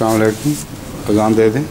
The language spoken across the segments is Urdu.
السلام علیکم. اذان دے دیں.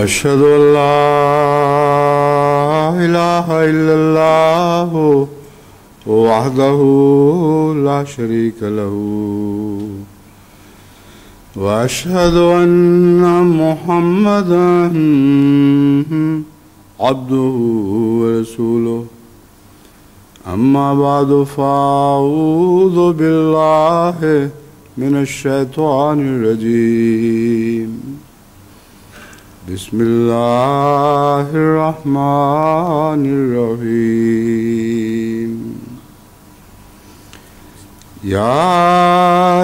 أشهد أن لا إله إلا الله وحده لا شريك له وأشهد أن محمدا عبده ورسوله أما بعد فأعوذ بالله من الشيطان الرجيم بسم الله الرحمن الرحيم يا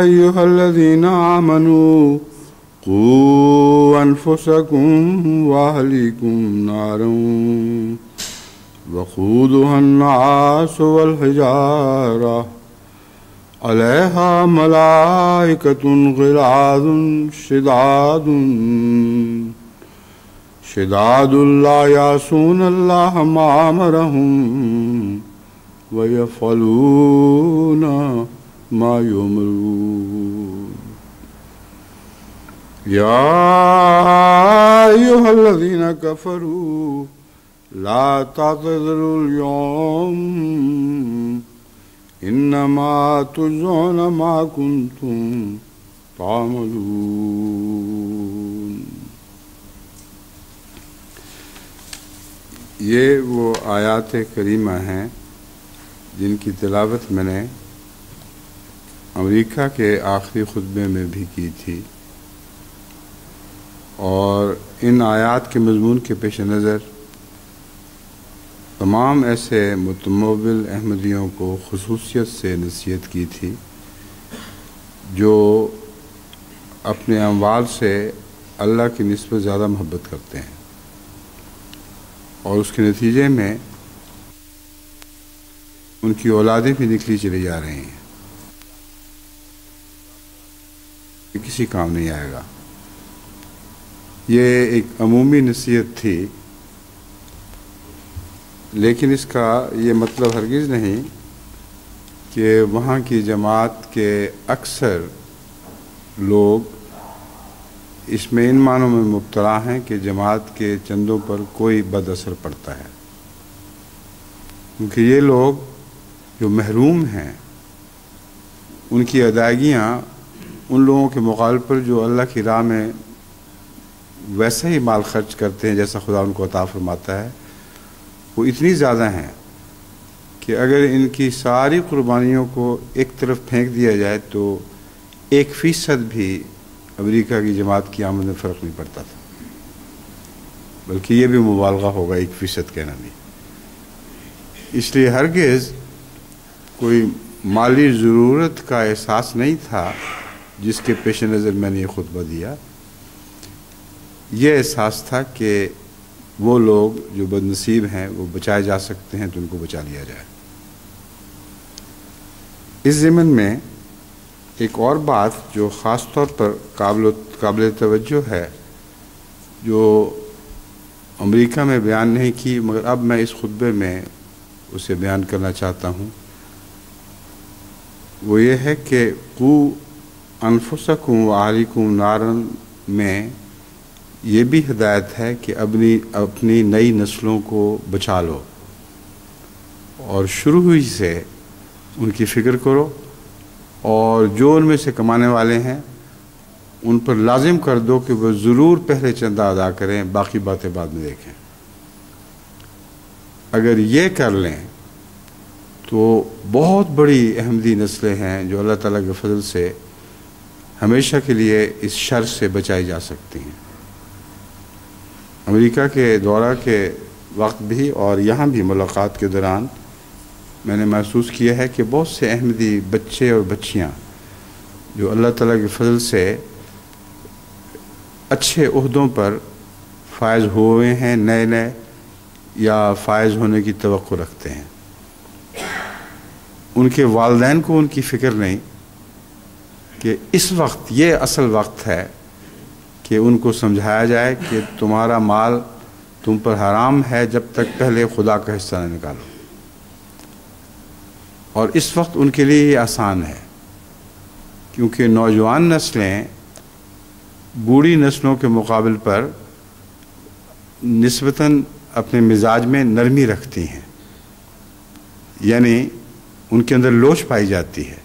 أيها الذين آمنوا قوا أنفسكم وأهليكم نارا وقودها الناس والحجارة عليها ملائكة غلاظ شداد لا يعصون الله ما أمرهم ويفعلون ما يؤمرون يا أيها الذين كفروا لا تعتذروا اليوم إنما تجزون ما كنتم تعملون. یہ وہ آیات کریمہ ہیں جن کی تلاوت میں نے امریکہ کے آخری خطبے میں بھی کی تھی، اور ان آیات کے مضمون کے پیش نظر تمام ایسے متمول احمدیوں کو خصوصیت سے نصیحت کی تھی جو اپنے اموال سے اللہ کی نسبت زیادہ محبت کرتے ہیں، اور اس کے نتیجے میں ان کی اولادیں بھی نکلی چلی جا رہی ہیں. کسی کام نہیں آئے گا. یہ ایک عمومی نصیحت تھی لیکن اس کا یہ مطلب ہرگز نہیں کہ وہاں کی جماعت کے اکثر لوگ اس میں ان معنوں میں مبتلا ہیں کہ جماعت کے چندوں پر کوئی بد اثر پڑتا ہے، کیونکہ یہ لوگ جو محروم ہیں ان کی ادائیگیاں ان لوگوں کے مقابلے پر جو اللہ کی راہ میں ویسا ہی مال خرچ کرتے ہیں جیسا خدا ان کو عطا فرماتا ہے، وہ اتنی زیادہ ہیں کہ اگر ان کی ساری قربانیوں کو ایک طرف پھینک دیا جائے تو 1% بھی امریکہ کی جماعت کی آمد میں فرق نہیں پڑتا تھا، بلکہ یہ بھی مبالغہ ہوگا 1% کہنا بھی۔ اس لیے ہرگز کوئی مالی ضرورت کا احساس نہیں تھا جس کے پیش نظر میں نے یہ خطبہ دیا، یہ احساس تھا کہ وہ لوگ جو بد نصیب ہیں وہ بچائے جا سکتے ہیں تو ان کو بچا لیا جائے۔ اس ضمن میں ایک اور بات جو خاص طور پر قابل توجہ ہے، جو امریکہ میں بیان نہیں کی مگر اب میں اس خطبے میں اسے بیان کرنا چاہتا ہوں، وہ یہ ہے کہ قُوا انفسکم واہلیکم نارا میں یہ بھی ہدایت ہے کہ اپنی نئی نسلوں کو بچا لو اور شروع ہی سے ان کی فکر کرو، اور جو ان میں سے کمانے والے ہیں ان پر لازم کر دو کہ وہ ضرور پہلے چندہ ادا کریں، باقی باتیں بعد میں دیکھیں۔ اگر یہ کر لیں تو بہت بڑی احمدی نسلیں ہیں جو اللہ تعالیٰ کے فضل سے ہمیشہ کے لیے اس شر سے بچائی جا سکتی ہیں۔ امریکہ کے دورہ کے وقت بھی اور یہاں بھی ملاقات کے دوران میں نے محسوس کیا ہے کہ بہت سے احمدی بچے اور بچیاں جو اللہ تعالیٰ کے فضل سے اچھے عہدوں پر فائز ہوئے ہیں، نئے یا فائز ہونے کی توقع رکھتے ہیں، ان کے والدین کو ان کی فکر نہیں کہ اس وقت یہ اصل وقت ہے کہ ان کو سمجھایا جائے کہ تمہارا مال تم پر حرام ہے جب تک پہلے خدا کا حصہ نہ نکالو۔ اور اس وقت ان کے لیے یہ آسان ہے کیونکہ نوجوان نسلیں بوڑھی نسلوں کے مقابل پر نسبتاً اپنے مزاج میں نرمی رکھتی ہیں، یعنی ان کے اندر لوچ پائی جاتی ہے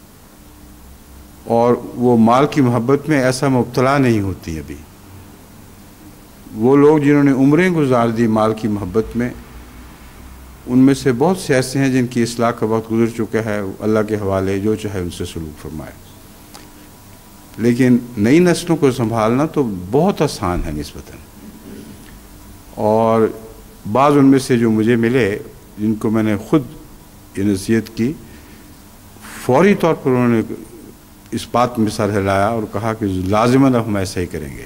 اور وہ مال کی محبت میں ایسا مبتلا نہیں ہوتی۔ ابھی وہ لوگ جنہوں نے عمریں گزار دی مال کی محبت میں، ان میں سے بہت سے ایسے ہیں جن کی اصلاح کا وقت گزر چکا ہے، اللہ کے حوالے جو چاہے ان سے سلوک فرمائے۔ لیکن نئی نسلوں کو سنبھالنا تو بہت آسان ہے نسبتاً، اور بعض ان میں سے جو مجھے ملے جن کو میں نے خود یہ نصیحت کی، فوری طور پر انہوں نے اس بات میں سر ہلایا اور کہا کہ لازماً اب ہم ایسا ہی کریں گے۔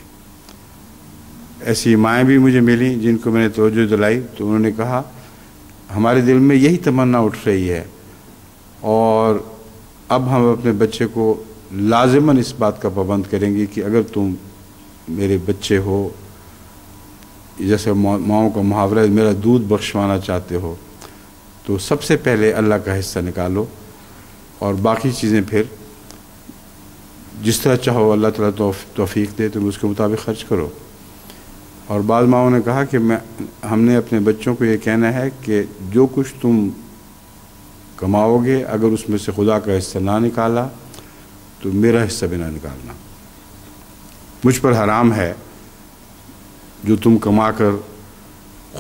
ایسی مائیں بھی مجھے ملیں جن کو میں نے توجہ دلائی تو انہوں نے کہا ہمارے دل میں یہی تمنا اٹھ رہی ہے، اور اب ہم اپنے بچے کو لازماً اس بات کا پابند کریں گے کہ اگر تم میرے بچے ہو، جیسے ماؤں کا محاورہ ہے، میرا دودھ بخشوانا چاہتے ہو تو سب سے پہلے اللہ کا حصہ نکالو اور باقی چیزیں پھر جس طرح چاہو اللہ تعالیٰ توفیق دے تم اس کے مطابق خرچ کرو۔ اور بعض ماؤں نے کہا کہ ہم نے اپنے بچوں کو یہ کہنا ہے کہ جو کچھ تم کماؤ گے اگر اس میں سے خدا کا حصہ نہ نکالا تو میرا حصہ بھی نہ نکالنا، مجھ پر حرام ہے، جو تم کما کر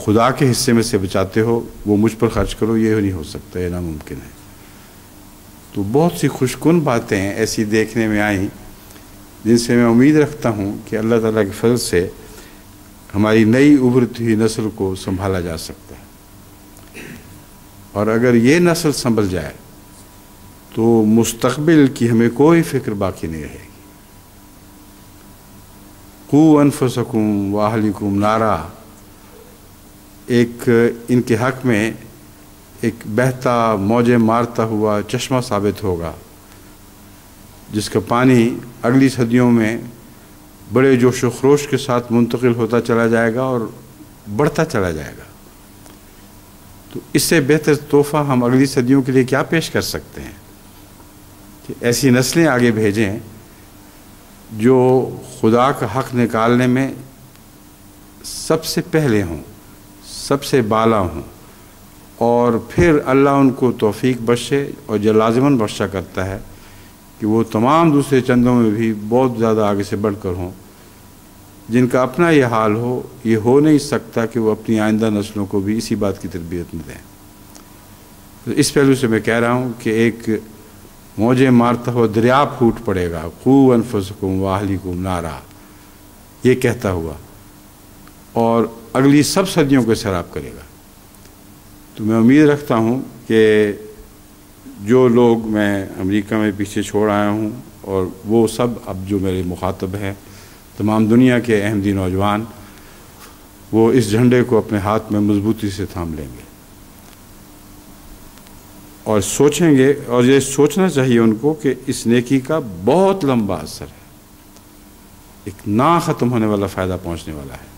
خدا کے حصے میں سے بچاتے ہو وہ مجھ پر خرچ کرو، یہ نہیں ہو سکتا، یہ ناممکن ہے۔ تو بہت سی خوش کن باتیں ایسی دیکھنے میں آئیں جن سے میں امید رکھتا ہوں کہ اللہ تعالیٰ کے فضل سے ہماری نئی ابھرتی ہوئی نسل کو سنبھالا جا سکتا ہے، اور اگر یہ نسل سنبھل جائے تو مستقبل کی ہمیں کوئی فکر باقی نہیں رہے گی۔ قُوا انفسکم واہلیکم نارا ایک ان کے حق میں ایک بہتا موجیں مارتا ہوا چشمہ ثابت ہوگا جس کا پانی اگلی صدیوں میں بڑے جوش و خروش کے ساتھ منتقل ہوتا چلا جائے گا اور بڑھتا چلا جائے گا۔ تو اس سے بہتر تحفہ ہم اگلی صدیوں کے لیے کیا پیش کر سکتے ہیں کہ ایسی نسلیں آگے بھیجیں جو خدا کا حق نکالنے میں سب سے پہلے ہوں، سب سے بالا ہوں، اور پھر اللہ ان کو توفیق بخشے اور جو لازماً بخشا کرتا ہے کہ وہ تمام دوسرے چندوں میں بھی بہت زیادہ آگے سے بڑھ کر ہوں، جن کا اپنا یہ حال ہو، یہ ہو نہیں سکتا کہ وہ اپنی آئندہ نسلوں کو بھی اسی بات کی تربیت میں دیں۔ تو اس پہلو سے میں کہہ رہا ہوں کہ ایک موجے مارتا ہوا دریا پھوٹ پڑے گا، قو انفسکم واہلیکم نارا، یہ کہتا ہوا، اور اگلی سب صدیوں کو سیراب کرے گا۔ تو میں امید رکھتا ہوں کہ جو لوگ میں امریکہ میں پیچھے چھوڑ آیا ہوں، اور وہ سب اب جو میرے مخاطب ہیں، تمام دنیا کے احمدی نوجوان، وہ اس جھنڈے کو اپنے ہاتھ میں مضبوطی سے تھام لیں گے اور سوچیں گے، اور یہ سوچنا چاہیے ان کو کہ اس نیکی کا بہت لمبا اثر ہے، ایک نا ختم ہونے والا فائدہ پہنچنے والا ہے،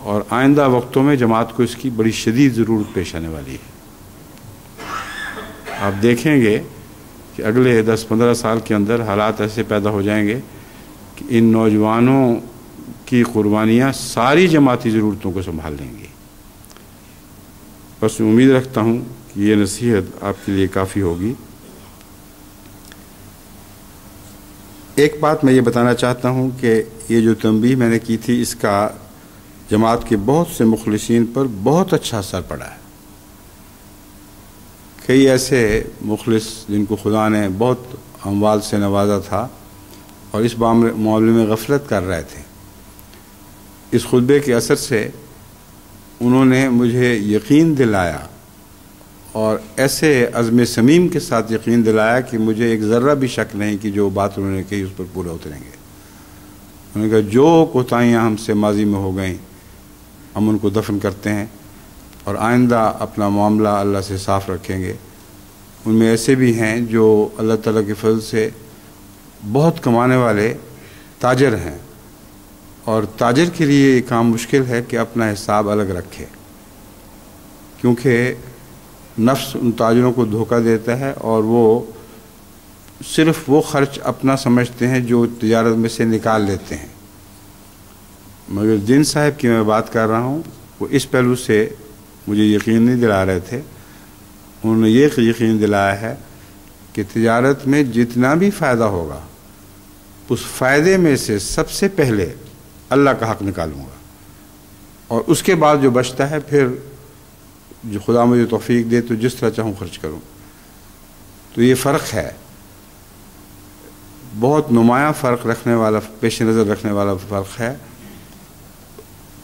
اور آئندہ وقتوں میں جماعت کو اس کی بڑی شدید ضرورت پیش آنے والی ہے۔ آپ دیکھیں گے کہ اگلے 10-15 سال کے اندر حالات ایسے پیدا ہو جائیں گے کہ ان نوجوانوں کی قربانیاں ساری جماعتی ضرورتوں کو سنبھال لیں گی۔ بس امید رکھتا ہوں کہ یہ نصیحت آپ کے لیے کافی ہوگی۔ ایک بات میں یہ بتانا چاہتا ہوں کہ یہ جو تنبیہ میں نے کی تھی، اس کا جماعت کے بہت سے مخلصین پر بہت اچھا اثر پڑا ہے۔ کئی ایسے مخلص جن کو خدا نے بہت اموال سے نوازا تھا اور اس معاملے میں غفلت کر رہے تھے، اس خطبے کے اثر سے انہوں نے مجھے یقین دلایا، اور ایسے عزم صمیم کے ساتھ یقین دلایا کہ مجھے ایک ذرہ بھی شک نہیں کہ جو بات انہوں نے کہی اس پر پورا اتریں گے۔ انہوں نے کہا جو کوتاہیاں ہم سے ماضی میں ہو گئیں ہم ان کو دفن کرتے ہیں، اور آئندہ اپنا معاملہ اللہ سے صاف رکھیں گے۔ ان میں ایسے بھی ہیں جو اللہ تعالیٰ کے فضل سے بہت کمانے والے تاجر ہیں، اور تاجر کے لیے یہ کام مشکل ہے کہ اپنا حساب الگ رکھے، کیونکہ نفس ان تاجروں کو دھوکہ دیتا ہے، اور وہ صرف وہ خرچ اپنا سمجھتے ہیں جو تجارت میں سے نکال لیتے ہیں۔ مگر جن صاحب کی میں بات کر رہا ہوں وہ اس پہلو سے مجھے یقین نہیں دلا رہے تھے، انہوں نے یہ یقین دلایا ہے کہ تجارت میں جتنا بھی فائدہ ہوگا اس فائدے میں سے سب سے پہلے اللہ کا حق نکالوں گا، اور اس کے بعد جو بچتا ہے پھر جو خدا مجھے توفیق دے تو جس طرح چاہوں خرچ کروں۔ تو یہ فرق ہے، بہت نمایاں فرق رکھنے والا، پیش نظر رکھنے والا فرق ہے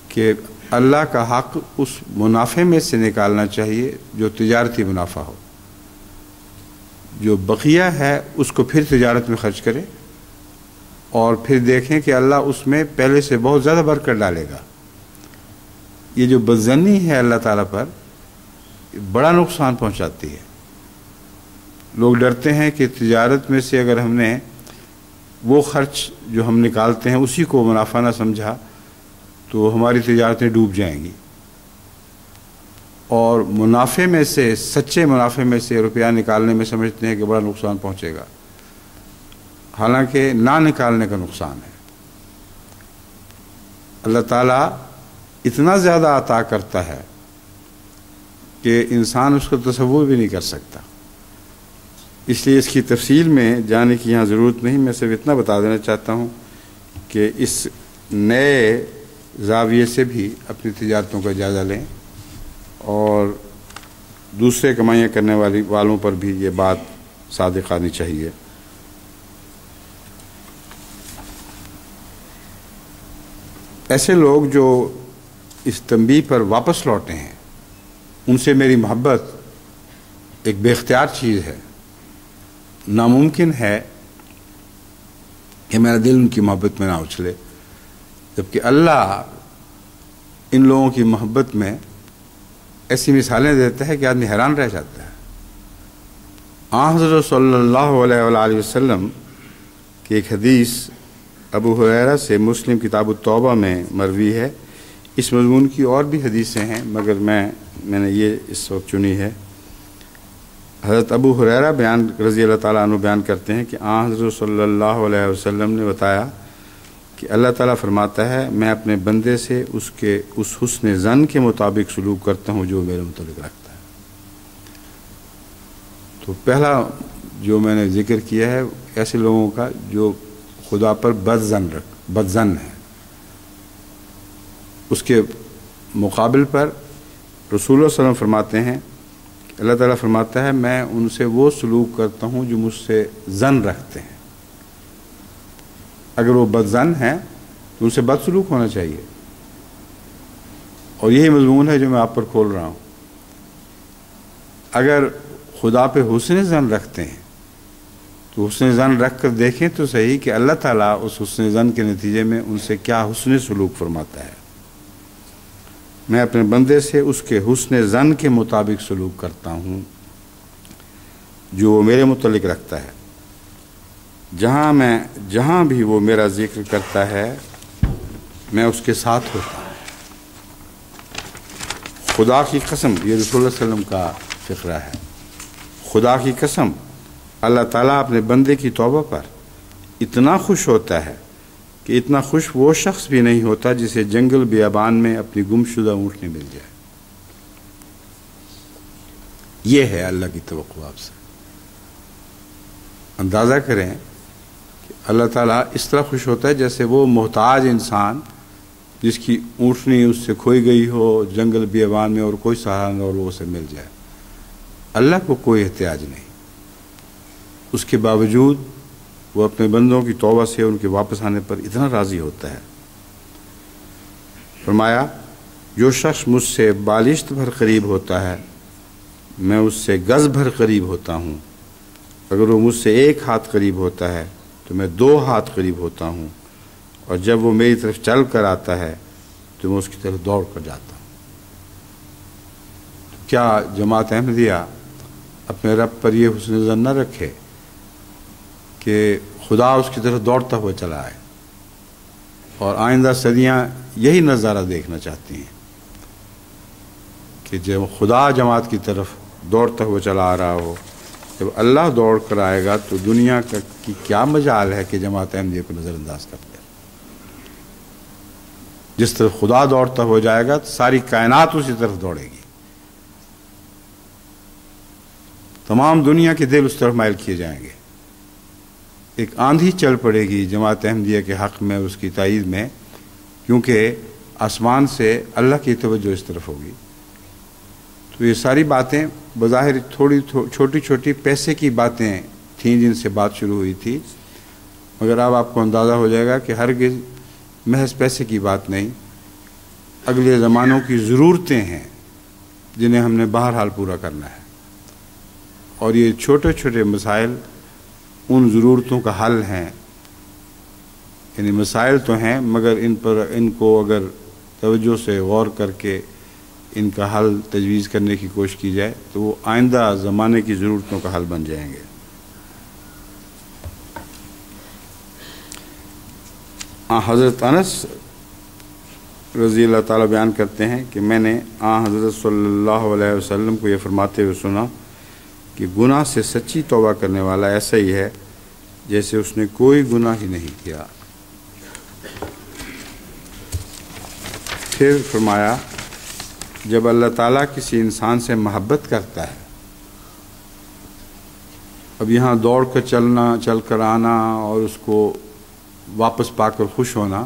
کہ اللہ کا حق اس منافع میں سے نکالنا چاہیے جو تجارتی منافع ہو، جو بقیہ ہے اس کو پھر تجارت میں خرچ کرے، اور پھر دیکھیں کہ اللہ اس میں پہلے سے بہت زیادہ برکت ڈالے گا۔ یہ جو بدظنی ہے اللہ تعالیٰ پر بڑا نقصان پہنچاتی ہے۔ لوگ ڈرتے ہیں کہ تجارت میں سے اگر ہم نے وہ خرچ جو ہم نکالتے ہیں اسی کو منافع نہ سمجھا تو ہماری تجارتیں ڈوب جائیں گی، اور منافع میں سے، سچے منافع میں سے روپیہ نکالنے میں سمجھتے ہیں کہ بڑا نقصان پہنچے گا، حالانکہ نہ نکالنے کا نقصان ہے۔ اللہ تعالیٰ اتنا زیادہ عطا کرتا ہے کہ انسان اس کو تصور بھی نہیں کر سکتا، اس لیے اس کی تفصیل میں جانے کی یہاں ضرورت نہیں۔ میں صرف اتنا بتا دینا چاہتا ہوں کہ اس نئے زاویے سے بھی اپنی تجارتوں کا جائزہ لیں، اور دوسرے کمائیاں کرنے والوں پر بھی یہ بات صادق آنی چاہیے۔ ایسے لوگ جو اس تنبیہ پر واپس لوٹے ہیں ان سے میری محبت ایک بے اختیار چیز ہے۔ ناممکن ہے کہ میرا دل ان کی محبت میں نہ اچھلے، جبکہ اللہ ان لوگوں کی محبت میں ایسی مثالیں دیتا ہے کہ آدمی حیران رہ جاتا ہے۔ حضرت صلی اللہ علیہ وآلہ وسلم کی ایک حدیث ابو ہریرہ سے مسلم کتاب التوبہ میں مروی ہے۔ اس مضمون کی اور بھی حدیثیں ہیں مگر میں میں نے یہ اس وقت چنی ہے۔ حضرت ابو ہریرہ رضی اللہ تعالیٰ عنہ بیان کرتے ہیں کہ حضرت صلی اللہ علیہ وسلم نے بتایا کہ اللہ تعالیٰ فرماتا ہے میں اپنے بندے سے اس حسن ظن کے مطابق سلوک کرتا ہوں جو میرے متعلق رکھتا ہے۔ تو پہلا جو میں نے ذکر کیا ہے ایسے لوگوں کا جو خدا پر بد ظن ہے، اس کے مقابل پر رسول اللہ صلی اللہ علیہ وسلم فرماتے ہیں، اللہ تعالیٰ فرماتا ہے میں ان سے وہ سلوک کرتا ہوں جو مجھ سے ظن رکھتے ہیں۔ اگر وہ بد ظن ہیں تو ان سے بد سلوک ہونا چاہیے، اور یہی مضمون ہے جو میں آپ پر کھول رہا ہوں۔ اگر خدا پہ حسن ظن رکھتے ہیں تو حسن ظن رکھ کر دیکھیں تو صحیح کہ اللہ تعالیٰ اس حسن ظن کے نتیجے میں ان سے کیا حسن سلوک فرماتا ہے۔ میں اپنے بندے سے اس کے حسن ظن کے مطابق سلوک کرتا ہوں جو وہ میرے متعلق رکھتا ہے۔ جہاں بھی وہ میرا ذکر کرتا ہے میں اس کے ساتھ ہوتا ہوں۔ خدا کی قسم، یہ رسول اللہ صلی اللہ علیہ وسلم کا فقرہ ہے، خدا کی قسم اللہ تعالیٰ اپنے بندے کی توبہ پر اتنا خوش ہوتا ہے کہ اتنا خوش وہ شخص بھی نہیں ہوتا جسے جنگل بیابان میں اپنی گمشدہ اونٹنی مل جائے۔ یہ ہے اللہ کی توقع آپ سے۔ اندازہ کریں کہ اللہ تعالیٰ اس طرح خوش ہوتا ہے جیسے وہ محتاج انسان جس کی اونٹنی اس سے کھوئی گئی ہو جنگل بیابان میں اور کوئی سہارا نہ اور وہ اسے مل جائے۔ اللہ کو کوئی احتیاج نہیں، اس کے باوجود وہ اپنے بندوں کی توبہ سے ان کے واپس آنے پر اتنا راضی ہوتا ہے۔ فرمایا جو شخص مجھ سے بالشت بھر قریب ہوتا ہے میں اس سے گز بھر قریب ہوتا ہوں، اگر وہ مجھ سے 1 ہاتھ قریب ہوتا ہے تو میں 2 ہاتھ قریب ہوتا ہوں، اور جب وہ میری طرف چل کر آتا ہے تو میں اس کی طرف دوڑ کر جاتا ہوں۔ تو کیا جماعت احمدیہ اپنے رب پر یہ حسن ظن نہ رکھے کہ خدا اس کی طرف دوڑتا ہوا چلا آئے، اور آئندہ صدیاں یہی نظارہ دیکھنا چاہتی ہیں کہ جب خدا جماعت کی طرف دوڑتا ہوا چلا آ رہا ہو، جب اللہ دوڑ کر آئے گا تو دنیا کی کیا مجال ہے کہ جماعت احمدیہ کو نظر انداز کر دے۔ جس طرف خدا دوڑتا ہو جائے گا تو ساری کائنات اسی طرف دوڑے گی، تمام دنیا کے دل اس طرف مائل کیے جائیں گے۔ ایک آندھی چل پڑے گی جماعت احمدیہ کے حق میں اور اس کی تائید میں، کیونکہ آسمان سے اللہ کی توجہ اس طرف ہوگی۔ تو یہ ساری باتیں بظاہر تھوڑی چھوٹی چھوٹی پیسے کی باتیں تھیں جن سے بات شروع ہوئی تھی، مگر اب آپ کو اندازہ ہو جائے گا کہ ہرگز محض پیسے کی بات نہیں، اگلے زمانوں کی ضرورتیں ہیں جنہیں ہم نے بہرحال پورا کرنا ہے، اور یہ چھوٹے چھوٹے مسائل ان ضرورتوں کا حل ہیں۔ یعنی مسائل تو ہیں مگر ان کو اگر توجہ سے غور کر کے ان کا حل تجویز کرنے کی کوشش کی جائے تو وہ آئندہ زمانے کی ضرورتوں کا حل بن جائیں گے۔ حضرت انس رضی اللہ تعالیٰ بیان کرتے ہیں کہ میں نے حضرت صلی اللہ علیہ وسلم کو یہ فرماتے ہوئے سنا کہ گناہ سے سچی توبہ کرنے والا ایسا ہی ہے جیسے اس نے کوئی گناہ ہی نہیں کیا۔ پھر فرمایا جب اللہ تعالیٰ کسی انسان سے محبت کرتا ہے، اب یہاں دوڑ کر چلنا، چل کر آنا اور اس کو واپس پا کر خوش ہونا،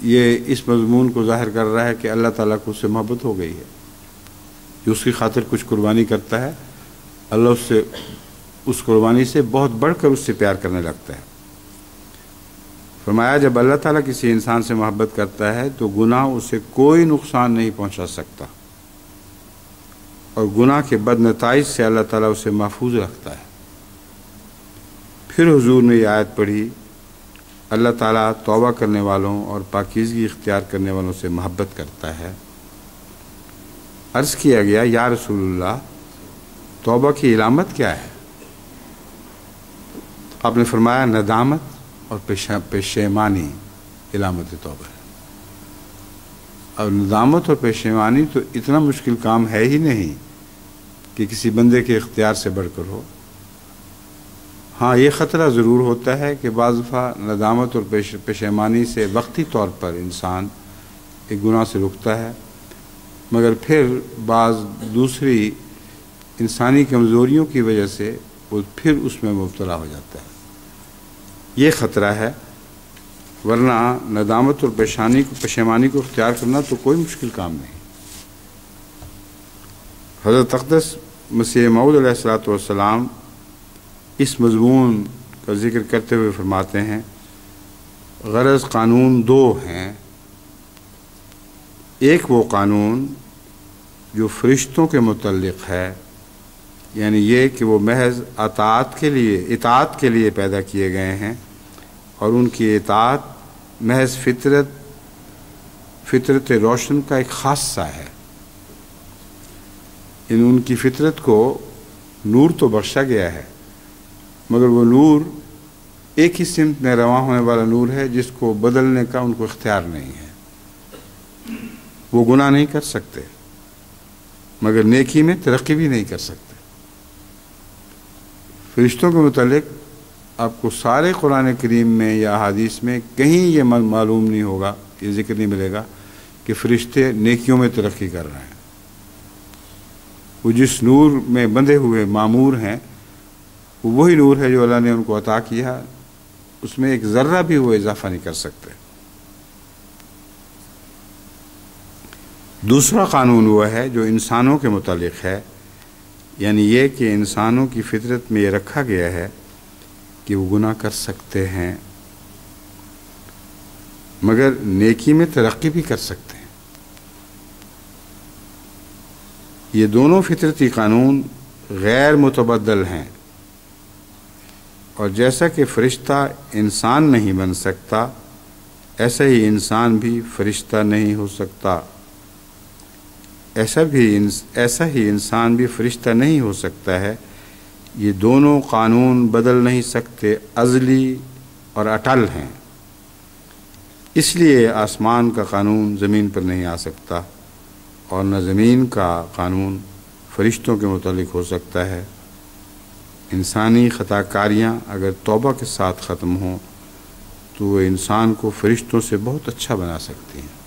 یہ اس مضمون کو ظاہر کر رہا ہے کہ اللہ تعالیٰ کو اس سے محبت ہو گئی ہے۔ جو اس کی خاطر کچھ قربانی کرتا ہے، اللہ اس سے اس قربانی سے بہت بڑھ کر اس سے پیار کرنے لگتا ہے۔ فرمایا جب اللہ تعالیٰ کسی انسان سے محبت کرتا ہے تو گناہ اسے کوئی نقصان نہیں پہنچا سکتا، اور گناہ کے بد نتائج سے اللہ تعالیٰ اسے محفوظ رکھتا ہے۔ پھر حضور نے یہ آیت پڑھی، اللہ تعالیٰ توبہ کرنے والوں اور پاکیزگی اختیار کرنے والوں سے محبت کرتا ہے۔ عرض کیا گیا یا رسول اللہ توبہ کی علامت کیا ہے؟ آپ نے فرمایا ندامت اور پشیمانی علامت توبہ ہے۔ اور ندامت اور پشیمانی تو اتنا مشکل کام ہے ہی نہیں کہ کسی بندے کے اختیار سے بڑھ کر ہو۔ ہاں، یہ خطرہ ضرور ہوتا ہے کہ بعض دفعہ ندامت اور پشیمانی سے وقتی طور پر انسان ایک گناہ سے رکتا ہے، مگر پھر بعض دوسری انسانی کمزوریوں کی وجہ سے وہ پھر اس میں مبتلا ہو جاتا ہے۔ یہ خطرہ ہے، ورنہ ندامت اور پشیمانی کو اختیار کرنا تو کوئی مشکل کام نہیں۔ حضرت اقدس مسیح موعود علیہ الصلوۃ والسلام اس مضمون کا ذکر کرتے ہوئے فرماتے ہیں، غرض قانون دو ہیں، ایک وہ قانون جو فرشتوں کے متعلق ہے، یعنی یہ کہ وہ محض اطاعت کے لیے پیدا کیے گئے ہیں، اور ان کی اطاعت محض فطرت روشن کا ایک خاصہ ہے۔ ان کی فطرت کو نور تو بخشا گیا ہے، مگر وہ نور ایک ہی سمت میں رواں ہونے والا نور ہے جس کو بدلنے کا ان کو اختیار نہیں ہے۔ وہ گناہ نہیں کر سکتے، مگر نیکی میں ترقی بھی نہیں کر سکتے۔ فرشتوں کے متعلق آپ کو سارے قرآن کریم میں یا احادیث میں کہیں یہ معلوم نہیں ہوگا، یہ ذکر نہیں ملے گا کہ فرشتے نیکیوں میں ترقی کر رہے ہیں۔ وہ جس نور میں بندھے ہوئے معمور ہیں، وہ وہی نور ہے جو اللہ نے ان کو عطا کیا، اس میں ایک ذرہ بھی وہ اضافہ نہیں کر سکتے۔ دوسرا قانون وہ ہے جو انسانوں کے متعلق ہے، یعنی یہ کہ انسانوں کی فطرت میں یہ رکھا گیا ہے کہ وہ گناہ کر سکتے ہیں، مگر نیکی میں ترقی بھی کر سکتے ہیں۔ یہ دونوں فطرتی قانون غیر متبدل ہیں، اور جیسا کہ فرشتہ انسان نہیں بن سکتا، ایسا ہی انسان بھی فرشتہ نہیں ہو سکتا، ایسا ہی انسان بھی فرشتہ نہیں ہو سکتا ہے۔ یہ دونوں قانون بدل نہیں سکتے، ازلی اور اٹل ہیں۔ اس لیے آسمان کا قانون زمین پر نہیں آ سکتا، اور نہ زمین کا قانون فرشتوں کے متعلق ہو سکتا ہے۔ انسانی خطا کاریاں اگر توبہ کے ساتھ ختم ہوں تو وہ انسان کو فرشتوں سے بہت اچھا بنا سکتی ہیں،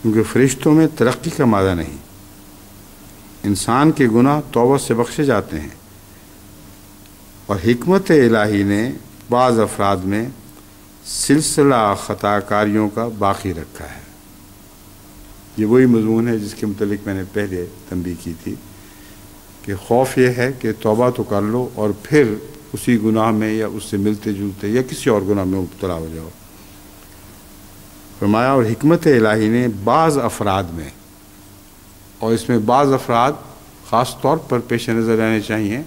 کیونکہ فرشتوں میں ترقی کا مادہ نہیں۔ انسان کے گناہ توبہ سے بخشے جاتے ہیں، اور حکمت الہی نے بعض افراد میں سلسلہ خطا کاریوں کا باقی رکھا ہے۔ یہ وہی مضمون ہے جس کے متعلق میں نے پہلے تنبیہ کی تھی کہ خوف یہ ہے کہ توبہ تو کر لو اور پھر اسی گناہ میں یا اس سے ملتے جلتے یا کسی اور گناہ میں مبتلا ہو جاؤ۔ فرمایا، اور حکمت الہی نے بعض افراد میں، اور اس میں بعض افراد خاص طور پر پیش نظر رہنے چاہیے۔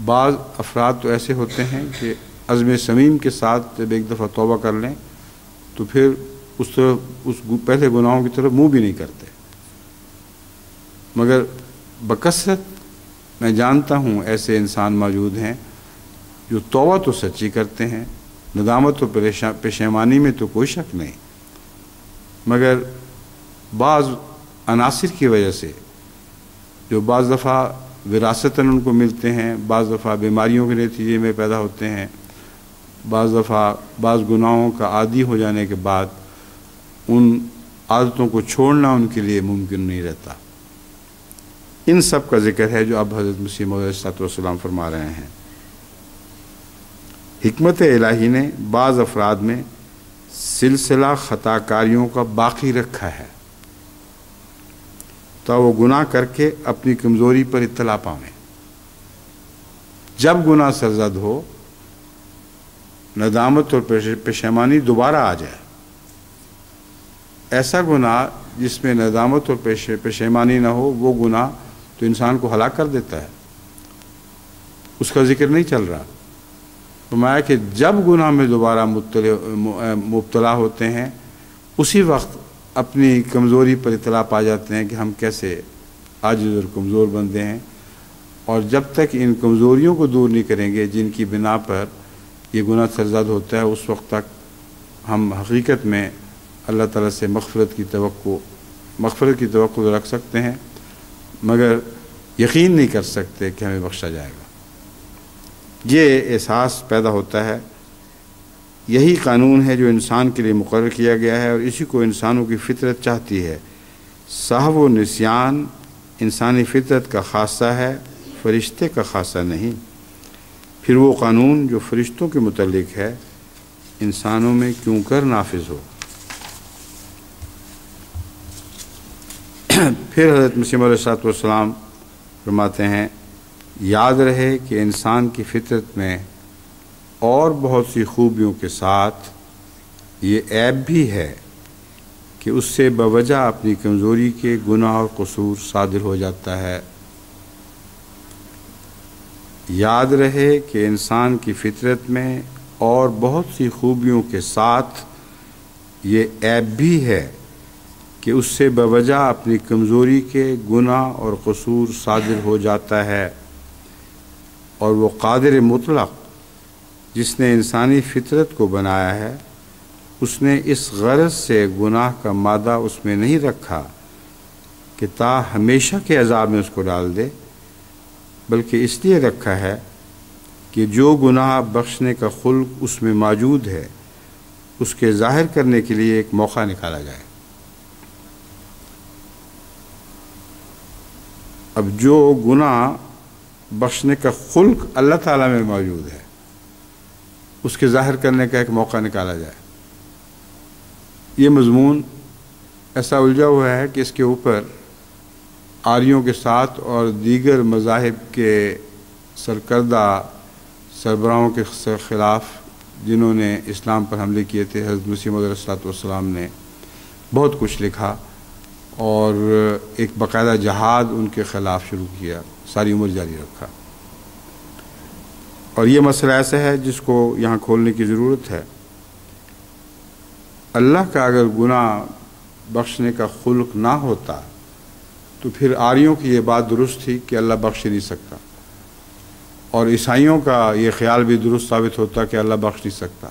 بعض افراد تو ایسے ہوتے ہیں کہ عزم صمیم کے ساتھ جب ایک دفعہ توبہ کر لیں تو پھر اس پہلے گناہوں کی طرف منہ بھی نہیں کرتے، مگر بکثرت میں جانتا ہوں ایسے انسان موجود ہیں جو توبہ تو سچی کرتے ہیں، ندامت و پشیمانی میں تو کوئی شک نہیں، مگر بعض عناصر کی وجہ سے جو بعض دفعہ وراثتاً ان کو ملتے ہیں، بعض دفعہ بیماریوں کے نتیجے میں پیدا ہوتے ہیں، بعض دفعہ بعض گناہوں کا عادی ہو جانے کے بعد ان عادتوں کو چھوڑنا ان کے لیے ممکن نہیں رہتا۔ ان سب کا ذکر ہے جو اب حضرت مسیح موعود علیہ السلام فرما رہے ہیں۔ حکمت الہی نے بعض افراد میں سلسلہ خطا کاریوں کا باقی رکھا ہے تو وہ گناہ کر کے اپنی کمزوری پر اطلاع پائیں۔ جب گناہ سرزد ہو، ندامت اور پشیمانی دوبارہ آ جائے۔ ایسا گناہ جس میں ندامت اور پشیمانی نہ ہو، وہ گناہ تو انسان کو ہلاک کر دیتا ہے، اس کا ذکر نہیں چل رہا۔ فرمایا کہ جب گناہ میں دوبارہ مبتلا ہوتے ہیں، اسی وقت اپنی کمزوری پر اطلاع پا جاتے ہیں کہ ہم کیسے عاجز اور کمزور بندے ہیں، اور جب تک ان کمزوریوں کو دور نہیں کریں گے جن کی بنا پر یہ گناہ سرزد ہوتا ہے، اس وقت تک ہم حقیقت میں اللہ تعالیٰ سے مغفرت کی توقع رکھ سکتے ہیں، مگر یقین نہیں کر سکتے کہ ہمیں بخشا جائے گا۔ یہ احساس پیدا ہوتا ہے۔ یہی قانون ہے جو انسان کے لیے مقرر کیا گیا ہے، اور اسی کو انسانوں کی فطرت چاہتی ہے۔ سہو و نسیان انسانی فطرت کا خاصہ ہے، فرشتے کا خاصہ نہیں۔ پھر وہ قانون جو فرشتوں کے متعلق ہے انسانوں میں کیوں کر نافذ ہو؟ پھر حضرت مسیح علیہ السلام فرماتے ہیں، یاد رہے کہ انسان کی فطرت میں اور بہت سی خوبیوں کے ساتھ یہ عیب بھی ہے کہ اس سے بوجہ اپنی کمزوری کے گناہ اور قصور صادر ہو جاتا ہے۔ یاد رہے کہ انسان کی فطرت میں اور بہت سی خوبیوں کے ساتھ یہ عیب بھی ہے کہ اس سے بوجہ اپنی کمزوری کے گناہ اور قصور صادر ہو جاتا ہے، اور وہ قادر مطلق جس نے انسانی فطرت کو بنایا ہے اس نے اس غرض سے گناہ کا مادہ اس میں نہیں رکھا کہ تا ہمیشہ کے عذاب میں اس کو ڈال دے، بلکہ اس لیے رکھا ہے کہ جو گناہ بخشنے کا خلق اس میں موجود ہے اس کے ظاہر کرنے کے لیے ایک موقع نکالا جائے۔ اب جو گناہ بخشنے کا خلق اللہ تعالیٰ میں موجود ہے اس کے ظاہر کرنے کا ایک موقع نکالا جائے۔ یہ مضمون ایسا الجھا ہوا ہے کہ اس کے اوپر آریوں کے ساتھ اور دیگر مذاہب کے سرکردہ سربراہوں کے خلاف جنہوں نے اسلام پر حملے کیے تھے، حضرت مسیح موعود علیہ السلام نے بہت کچھ لکھا اور ایک باقاعدہ جہاد ان کے خلاف شروع کیا، ساری عمر جاری رکھا۔ اور یہ مسئلہ ایسا ہے جس کو یہاں کھولنے کی ضرورت ہے۔ اللہ کا اگر گناہ بخشنے کا خلق نہ ہوتا تو پھر آریوں کی یہ بات درست تھی کہ اللہ بخش نہیں سکتا، اور عیسائیوں کا یہ خیال بھی درست ثابت ہوتا کہ اللہ بخش نہیں سکتا۔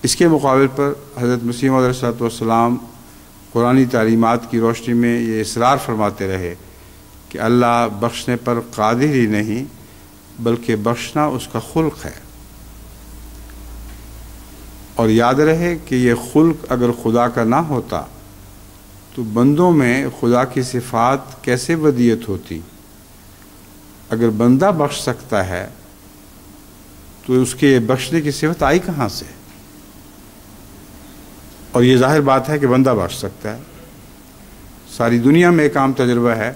اس کے مقابل پر حضرت مسیح موعود علیہ السلام قرآنی تعلیمات کی روشنی میں یہ اصرار فرماتے رہے کہ اللہ بخشنے پر قادر ہی نہیں بلکہ بخشنا اس کا خلق ہے۔ اور یاد رہے کہ یہ خلق اگر خدا کا نہ ہوتا تو بندوں میں خدا کی صفات کیسے ودیت ہوتی؟ اگر بندہ بخش سکتا ہے تو اس کے بخشنے کی صفت آئی کہاں سے؟ اور یہ ظاہر بات ہے کہ بندہ بخش سکتا ہے۔ ساری دنیا میں ایک عام تجربہ ہے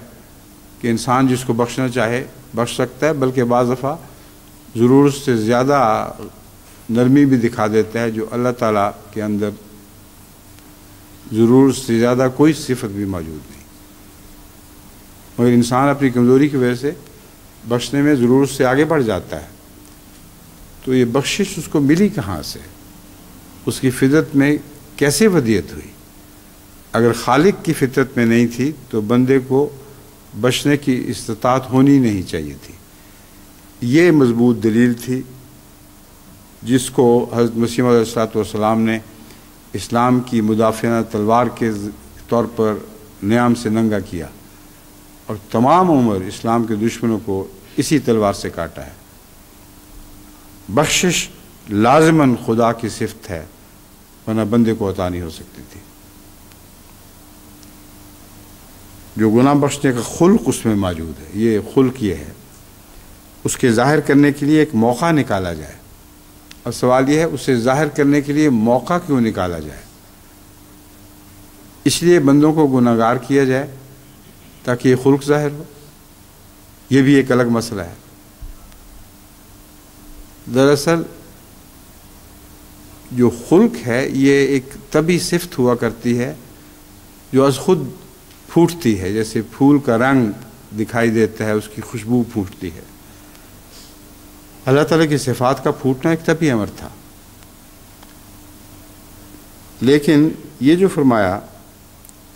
کہ انسان جس کو بخشنا چاہے بخش سکتا ہے، بلکہ بعض دفعہ ضرورت سے زیادہ نرمی بھی دکھا دیتا ہے، جو اللہ تعالیٰ کے اندر ضرورت سے زیادہ کوئی صفت بھی موجود نہیں، مگر انسان اپنی کمزوری کی وجہ سے بخشنے میں ضرورت سے آگے بڑھ جاتا ہے۔ تو یہ بخشش اس کو ملی کہاں سے؟ اس کی فطرت میں کیسے ودیت ہوئی؟ اگر خالق کی فطرت میں نہیں تھی تو بندے کو بچنے کی استطاعت ہونی نہیں چاہیے تھی۔ یہ مضبوط دلیل تھی جس کو حضرت مسیح موعود علیہ السلام نے اسلام کی مدافعہ تلوار کے طور پر نیام سے ننگا کیا، اور تمام عمر اسلام کے دشمنوں کو اسی تلوار سے کاٹا ہے۔ بخشش لازماً خدا کی صفت ہے، ورنہ بندے کو عطا نہیں ہو سکتی تھی۔ جو گناہ بخشنے کا خلق اس میں موجود ہے، یہ خلق یہ ہے، اس کے ظاہر کرنے کے لیے ایک موقع نکالا جائے۔ اور سوال یہ ہے اسے ظاہر کرنے کے لیے موقع کیوں نکالا جائے؟ اس لیے بندوں کو گناہ گار کیا جائے تاکہ یہ خلق ظاہر ہو؟ یہ بھی ایک الگ مسئلہ ہے۔ دراصل جو خلق ہے یہ ایک طبعی صفت ہوا کرتی ہے جو از خود پھوٹتی ہے، جیسے پھول کا رنگ دکھائی دیتا ہے، اس کی خوشبو پھوٹتی ہے۔ اللہ تعالیٰ کی صفات کا پھوٹنا ایک طبعی امر تھا، لیکن یہ جو فرمایا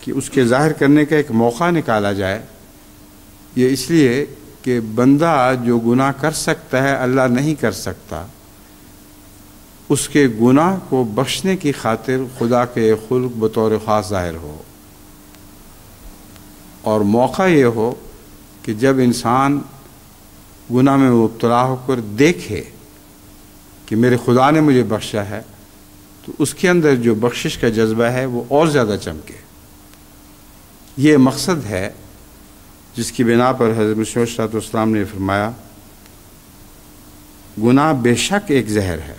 کہ اس کے ظاہر کرنے کا ایک موقع نکالا جائے، یہ اس لیے کہ بندہ جو گناہ کر سکتا ہے اللہ نہیں کر سکتا، اس کے گناہ کو بخشنے کی خاطر خدا کے خلق بطور خاص ظاہر ہو، اور موقع یہ ہو کہ جب انسان گناہ میں مبتلا ہو کر دیکھے کہ میرے خدا نے مجھے بخشا ہے، تو اس کے اندر جو بخشش کا جذبہ ہے وہ اور زیادہ چمکے۔ یہ مقصد ہے جس کی بنا پر حضرت مسیح علیہ السلام نے فرمایا گناہ بے شک ایک زہر ہے،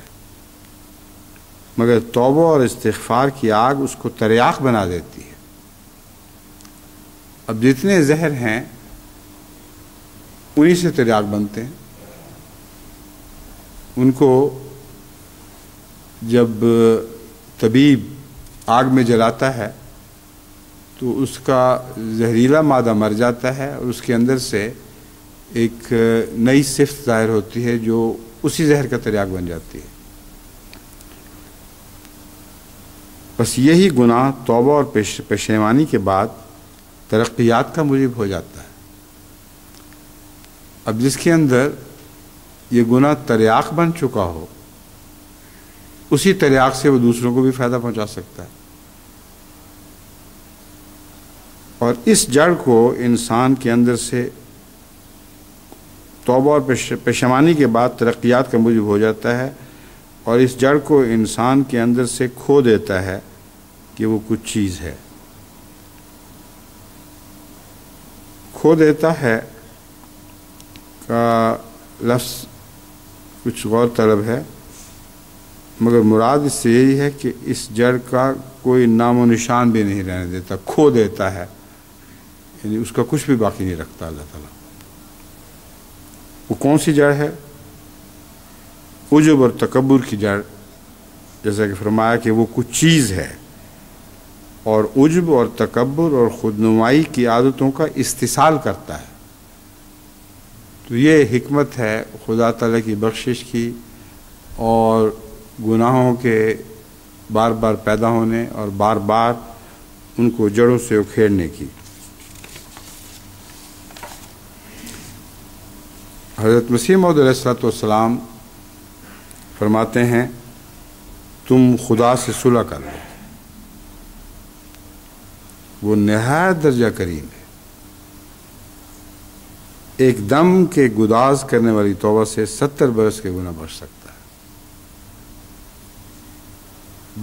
مگر توبہ اور استغفار کی آگ اس کو تریاق بنا دیتی ہے۔ اب جتنے زہر ہیں انہی سے تریاق بنتے ہیں۔ ان کو جب طبیب آگ میں جلاتا ہے تو اس کا زہریلا مادہ مر جاتا ہے، اور اس کے اندر سے ایک نئی صفت ظاہر ہوتی ہے جو اسی زہر کا تریاق بن جاتی ہے۔ بس یہی گناہ توبہ اور پشیمانی کے بعد ترقیات کا موجب ہو جاتا ہے۔ اب جس کے اندر یہ گناہ تریاق بن چکا ہو، اسی تریاق سے وہ دوسروں کو بھی فائدہ پہنچا سکتا ہے، اور اس جڑ کو انسان کے اندر سے توبہ اور پشیمانی کے بعد ترقیات کا موجب ہو جاتا ہے، اور اس جڑ کو انسان کے اندر سے کھو دیتا ہے کہ وہ کچھ چیز ہے۔ کھو دیتا ہے کا لفظ کچھ غور طلب ہے، مگر مراد اس سے یہی ہے کہ اس جڑ کا کوئی نام و نشان بھی نہیں رہنے دیتا، کھو دیتا ہے، یعنی اس کا کچھ بھی باقی نہیں رکھتا اللہ تعالیٰ۔ وہ کون سی جڑ ہے؟ عجب اور تکبر کی جڑ، جیسا کہ فرمایا کہ وہ کچھ چیز ہے، اور عجب اور تکبر اور خودنمائی کی عادتوں کا استحصال کرتا ہے۔ تو یہ حکمت ہے خدا تعالیٰ کی بخشش کی اور گناہوں کے بار بار پیدا ہونے اور بار بار ان کو جڑوں سے اکھیڑنے کی۔ حضرت مسیح موعود علیہ السلام فرماتے ہیں تم خدا سے صلح کر لو، وہ نہایت درجہ کریم ہے۔ ایک دم کے گداز کرنے والی توبہ سے 70 برس کے گناہ بخش سکتا ہے۔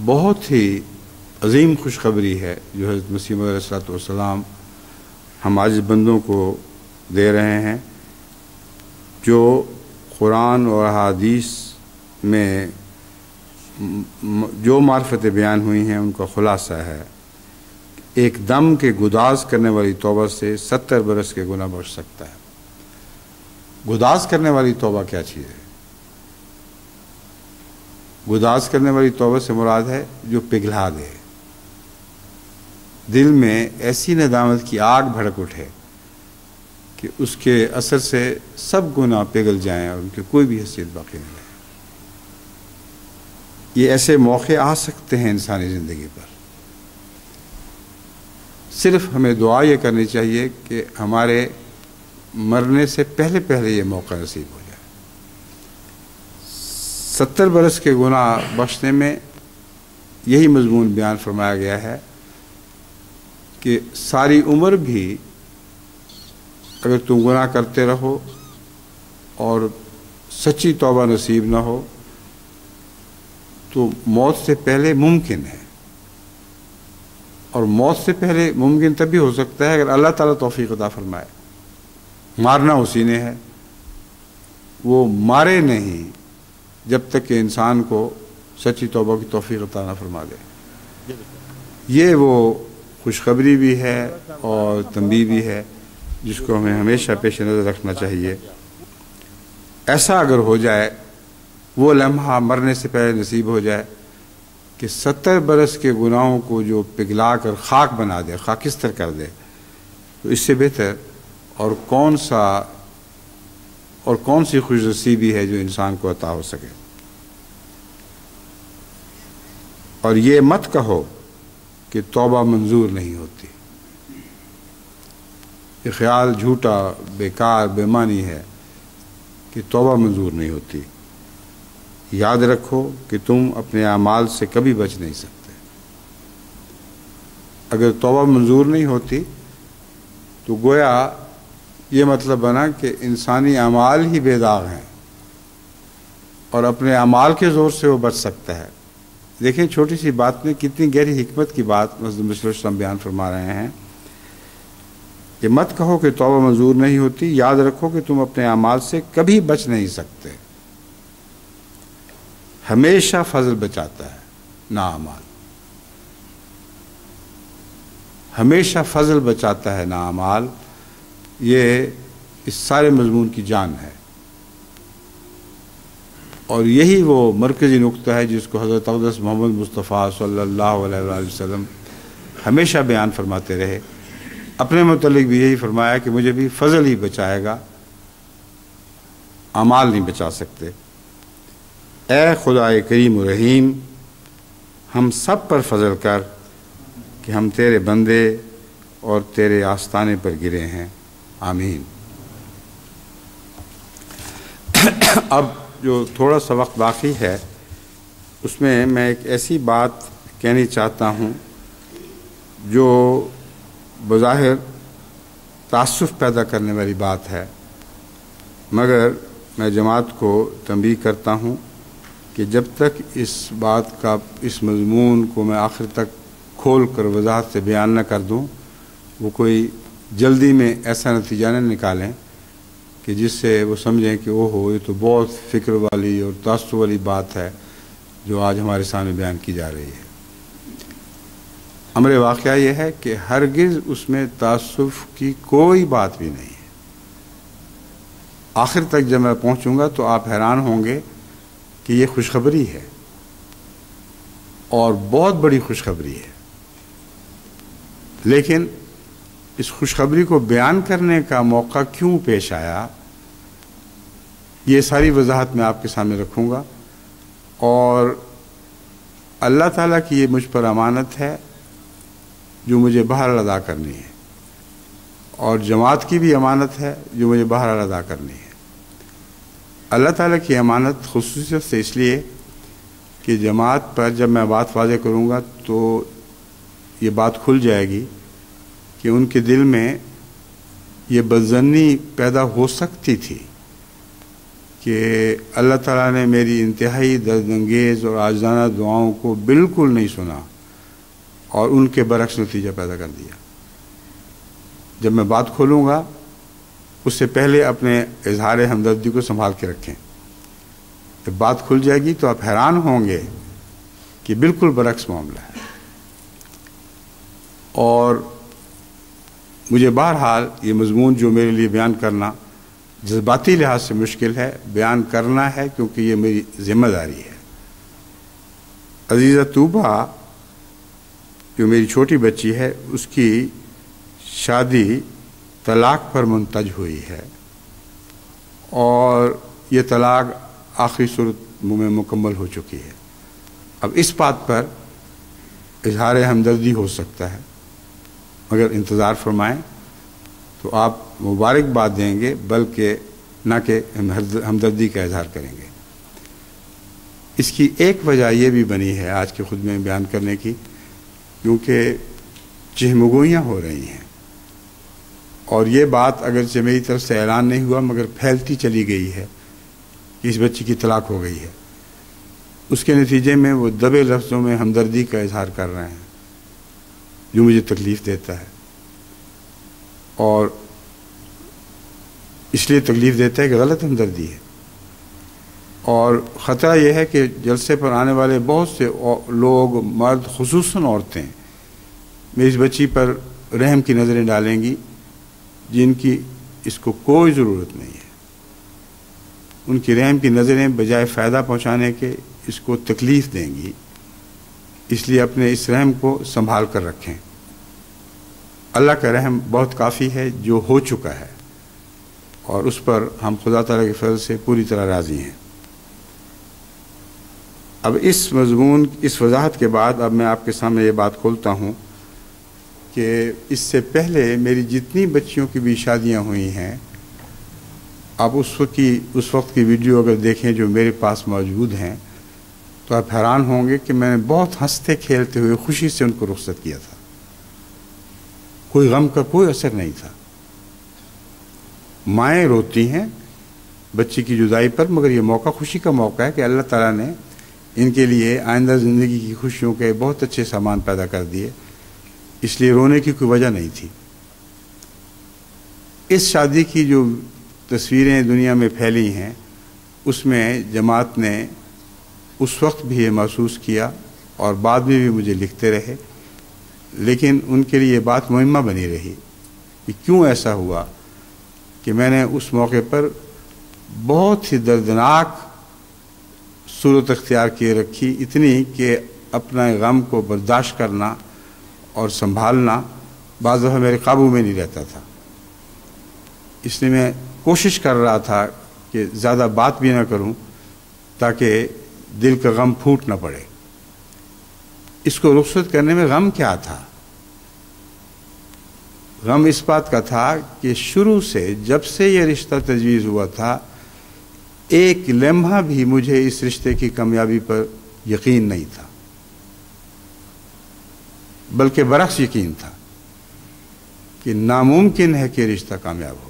بہت ہی عظیم خوشخبری ہے جو حضرت مسیح موعود علیہ السلام ہم عاجز بندوں کو دے رہے ہیں، جو قرآن اور احادیث میں جو معرفتیں بیان ہوئی ہیں ان کا خلاصہ ہے۔ ایک دم کے گداز کرنے والی توبہ سے 70 برس کے گناہ بخش سکتا ہے۔ گداز کرنے والی توبہ کیا چیز ہے؟ گداز کرنے والی توبہ سے مراد ہے جو پگھلا دے، دل میں ایسی ندامت کی آگ بھڑک اٹھے کہ اس کے اثر سے سب گناہ پگھل جائیں اور ان کی کوئی بھی حیثیت باقی نہیں رہے۔ یہ ایسے موقع آ سکتے ہیں انسانی زندگی پر، صرف ہمیں دعا یہ کرنی چاہیے کہ ہمارے مرنے سے پہلے پہلے یہ موقع نصیب ہو جائے۔ 70 برس کے گناہ بخشنے میں یہی مضمون بیان فرمایا گیا ہے کہ ساری عمر بھی اگر تم گناہ کرتے رہو اور سچی توبہ نصیب نہ ہو تو موت سے پہلے ممکن ہے، اور موت سے پہلے ممکن تب بھی ہو سکتا ہے اگر اللہ تعالیٰ توفیق عطا فرمائے۔ مارنا اسی نے ہے، وہ مارے نہیں جب تک کہ انسان کو سچی توبہ کی توفیق عطا نہ فرما دے۔ یہ وہ خوشخبری بھی ہے اور تنبیہ بھی ہے جس کو ہمیں ہمیشہ پیش نظر رکھنا چاہیے۔ ایسا اگر ہو جائے، وہ لمحہ مرنے سے پہلے نصیب ہو جائے کہ 70 برس کے گناہوں کو جو پگھلا کر خاک بنا دے، خاکستر کر دے، تو اس سے بہتر اور کون سی خوش نصیبی ہے جو انسان کو عطا ہو سکے۔ اور یہ مت کہو کہ توبہ منظور نہیں ہوتی، یہ خیال جھوٹا، بیکار، بے معنی ہے کہ توبہ منظور نہیں ہوتی۔ یاد رکھو کہ تم اپنے اعمال سے کبھی بچ نہیں سکتے۔ اگر توبہ منظور نہیں ہوتی تو گویا یہ مطلب بنا کہ انسانی اعمال ہی بے داغ ہیں اور اپنے اعمال کے زور سے وہ بچ سکتا ہے۔ دیکھیں چھوٹی سی بات میں کتنی گہری حکمت کی بات مسجد مصر السلام بیان فرما رہے ہیں کہ مت کہو کہ توبہ منظور نہیں ہوتی، یاد رکھو کہ تم اپنے اعمال سے کبھی بچ نہیں سکتے۔ ہمیشہ فضل بچاتا ہے نہ اعمال، ہمیشہ فضل بچاتا ہے نہ اعمال، یہ اس سارے مضمون کی جان ہے۔ اور یہی وہ مرکزی نقطہ ہے جس کو حضرت اقدس محمد مصطفیٰ صلی اللہ علیہ وآلہ وسلم ہمیشہ بیان فرماتے رہے۔ اپنے متعلق بھی یہی فرمایا کہ مجھے بھی فضل ہی بچائے گا، اعمال نہیں بچا سکتے۔ اے خدائے کریم و رحیم، ہم سب پر فضل کر کہ ہم تیرے بندے اور تیرے آستانے پر گرے ہیں، آمین۔ اب جو تھوڑا سا وقت باقی ہے اس میں میں ایک ایسی بات کہنی چاہتا ہوں جو بظاہر تعسف پیدا کرنے والی بات ہے، مگر میں جماعت کو تنبیہ کرتا ہوں کہ جب تک اس بات کا، اس مضمون کو میں آخر تک کھول کر وضاحت سے بیان نہ کر دوں، وہ کوئی جلدی میں ایسا نتیجہ نہ نکالیں کہ جس سے وہ سمجھیں کہ اوہو یہ تو بہت فکر والی اور تعصب والی بات ہے جو آج ہمارے سامنے بیان کی جا رہی ہے۔ امر واقعہ یہ ہے کہ ہرگز اس میں تعصب کی کوئی بات بھی نہیں ہے۔ آخر تک جب میں پہنچوں گا تو آپ حیران ہوں گے کہ یہ خوشخبری ہے اور بہت بڑی خوشخبری ہے، لیکن اس خوشخبری کو بیان کرنے کا موقع کیوں پیش آیا، یہ ساری وضاحت میں آپ کے سامنے رکھوں گا۔ اور اللہ تعالیٰ کی یہ مجھ پر امانت ہے جو مجھے بہرحال ادا کرنی ہے، اور جماعت کی بھی امانت ہے جو مجھے بہرحال ادا کرنی ہے۔ اللہ تعالیٰ کی امانت خصوصیت سے اس لیے کہ جماعت پر جب میں بات واضح کروں گا تو یہ بات کھل جائے گی کہ ان کے دل میں یہ بدظنی پیدا ہو سکتی تھی کہ اللہ تعالیٰ نے میری انتہائی درد انگیز اور عاجزانہ دعاؤں کو بالکل نہیں سنا اور ان کے برعکس نتیجہ پیدا کر دیا۔ جب میں بات کھولوں گا اس سے پہلے اپنے اظہار ہمدردی کو سنبھال کے رکھیں۔ جب بات کھل جائے گی تو آپ حیران ہوں گے کہ بالکل برعکس معاملہ ہے۔ اور مجھے بہرحال یہ مضمون جو میرے لیے بیان کرنا جذباتی لحاظ سے مشکل ہے، بیان کرنا ہے کیونکہ یہ میری ذمہ داری ہے۔ عزیزہ طوبہ جو میری چھوٹی بچی ہے، اس کی شادی طلاق پر منتج ہوئی ہے اور یہ طلاق آخری صورت میں مکمل ہو چکی ہے۔ اب اس بات پر اظہار ہمدردی ہو سکتا ہے، مگر انتظار فرمائیں تو آپ مبارکباد دیں گے بلکہ نہ کہ ہمدردی کا اظہار کریں گے۔ اس کی ایک وجہ یہ بھی بنی ہے آج کے خطبے میں بیان کرنے کی، کیونکہ چہمگوئیاں ہو رہی ہیں اور یہ بات اگرچہ میری طرف سے اعلان نہیں ہوا مگر پھیلتی چلی گئی ہے کہ اس بچی کی طلاق ہو گئی ہے۔ اس کے نتیجے میں وہ دبے لفظوں میں ہمدردی کا اظہار کر رہے ہیں جو مجھے تکلیف دیتا ہے، اور اس لیے تکلیف دیتا ہے کہ غلط ہمدردی ہے۔ اور خطرہ یہ ہے کہ جلسے پر آنے والے بہت سے لوگ، مرد خصوصاً عورتیں، میری اس بچی پر رحم کی نظریں ڈالیں گی جن کی اس کو کوئی ضرورت نہیں ہے۔ ان کی رحم کی نظریں بجائے فائدہ پہنچانے کے اس کو تکلیف دیں گی، اس لیے اپنے اس رحم کو سنبھال کر رکھیں۔ اللہ کا رحم بہت کافی ہے جو ہو چکا ہے، اور اس پر ہم خدا تعالیٰ کے فضل سے پوری طرح راضی ہیں۔ اب اس مضمون، اس وضاحت کے بعد اب میں آپ کے سامنے یہ بات کھولتا ہوں کہ اس سے پہلے میری جتنی بچیوں کی بھی شادیاں ہوئی ہیں، آپ اس وقت کی ویڈیو اگر دیکھیں جو میرے پاس موجود ہیں تو آپ حیران ہوں گے کہ میں نے بہت ہنستے کھیلتے ہوئے خوشی سے ان کو رخصت کیا تھا. کوئی غم کا کوئی اثر نہیں تھا. مائیں روتی ہیں بچی کی جدائی پر، مگر یہ موقع خوشی کا موقع ہے کہ اللہ تعالیٰ نے ان کے لیے آئندہ زندگی کی خوشیوں کے بہت اچھے سامان پیدا کر دیے، اس لیے رونے کی کوئی وجہ نہیں تھی. اس شادی کی جو تصویریں دنیا میں پھیلی ہیں اس میں جماعت نے اس وقت بھی یہ محسوس کیا اور بعد میں بھی مجھے لکھتے رہے، لیکن ان کے لیے یہ بات مہمہ بنی رہی کہ کیوں ایسا ہوا کہ میں نے اس موقع پر بہت ہی دردناک صورت اختیار کیے رکھی، اتنی کہ اپنا غم کو برداشت کرنا اور سنبھالنا بعض دفعہ میرے قابو میں نہیں رہتا تھا. اس لیے میں کوشش کر رہا تھا کہ زیادہ بات بھی نہ کروں تاکہ دل کا غم پھوٹ نہ پڑے. اس کو رخصت کرنے میں غم کیا تھا؟ غم اس بات کا تھا کہ شروع سے جب سے یہ رشتہ تجویز ہوا تھا ایک لمحہ بھی مجھے اس رشتے کی کامیابی پر یقین نہیں تھا، بلکہ برعکس یقین تھا کہ ناممکن ہے کہ رشتہ کامیاب ہو.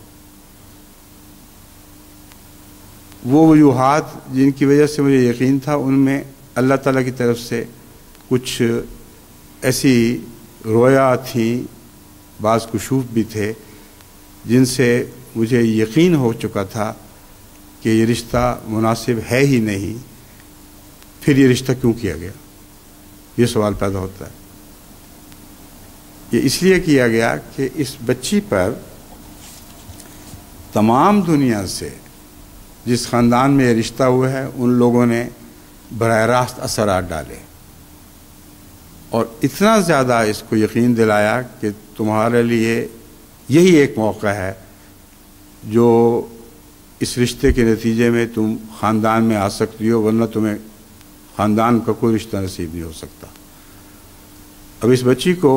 وہ وجوہات جن کی وجہ سے مجھے یقین تھا ان میں اللہ تعالیٰ کی طرف سے کچھ ایسی رویا تھیں، بعض کشوف بھی تھے جن سے مجھے یقین ہو چکا تھا کہ یہ رشتہ مناسب ہے ہی نہیں. پھر یہ رشتہ کیوں کیا گیا؟ یہ سوال پیدا ہوتا ہے. یہ اس لیے کیا گیا کہ اس بچی پر تمام دنیا سے جس خاندان میں یہ رشتہ ہوا ہے ان لوگوں نے براہ راست اثرات ڈالے اور اتنا زیادہ اس کو یقین دلایا کہ تمہارے لیے یہی ایک موقع ہے جو اس رشتے کے نتیجے میں تم خاندان میں آ سکتی ہو، ورنہ تمہیں خاندان کا کوئی رشتہ نصیب نہیں ہو سکتا. اب اس بچی کو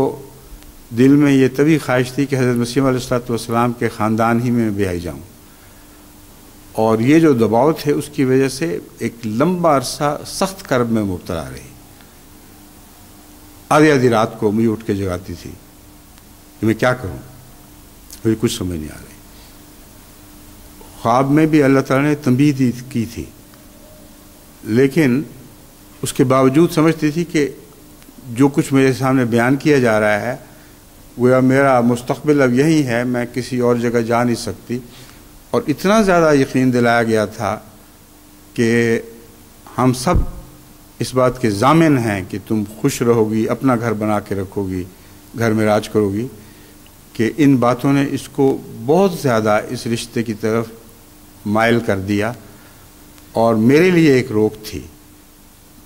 دل میں یہ تبھی خواہش تھی کہ حضرت مسیح علیہ السلام کے خاندان ہی میں بیائی جاؤں، اور یہ جو دباؤ تھے اس کی وجہ سے ایک لمبا عرصہ سخت کرب میں مبتلا رہی. آدھی رات کو مجھے اٹھ کے جگاتی تھی کہ میں کیا کروں، مجھے کچھ سمجھ نہیں آ رہی. خواب میں بھی اللہ تعالیٰ نے تنبیہ کی تھی، لیکن اس کے باوجود سمجھتی تھی کہ جو کچھ میرے سامنے بیان کیا جا رہا ہے وہ میرا مستقبل اب یہی ہے، میں کسی اور جگہ جا نہیں سکتی. اور اتنا زیادہ یقین دلایا گیا تھا کہ ہم سب اس بات کے ضامن ہیں کہ تم خوش رہو گی، اپنا گھر بنا کے رکھو گی، گھر میں راج کرو گی، کہ ان باتوں نے اس کو بہت زیادہ اس رشتے کی طرف مائل کر دیا. اور میرے لیے ایک روک تھی،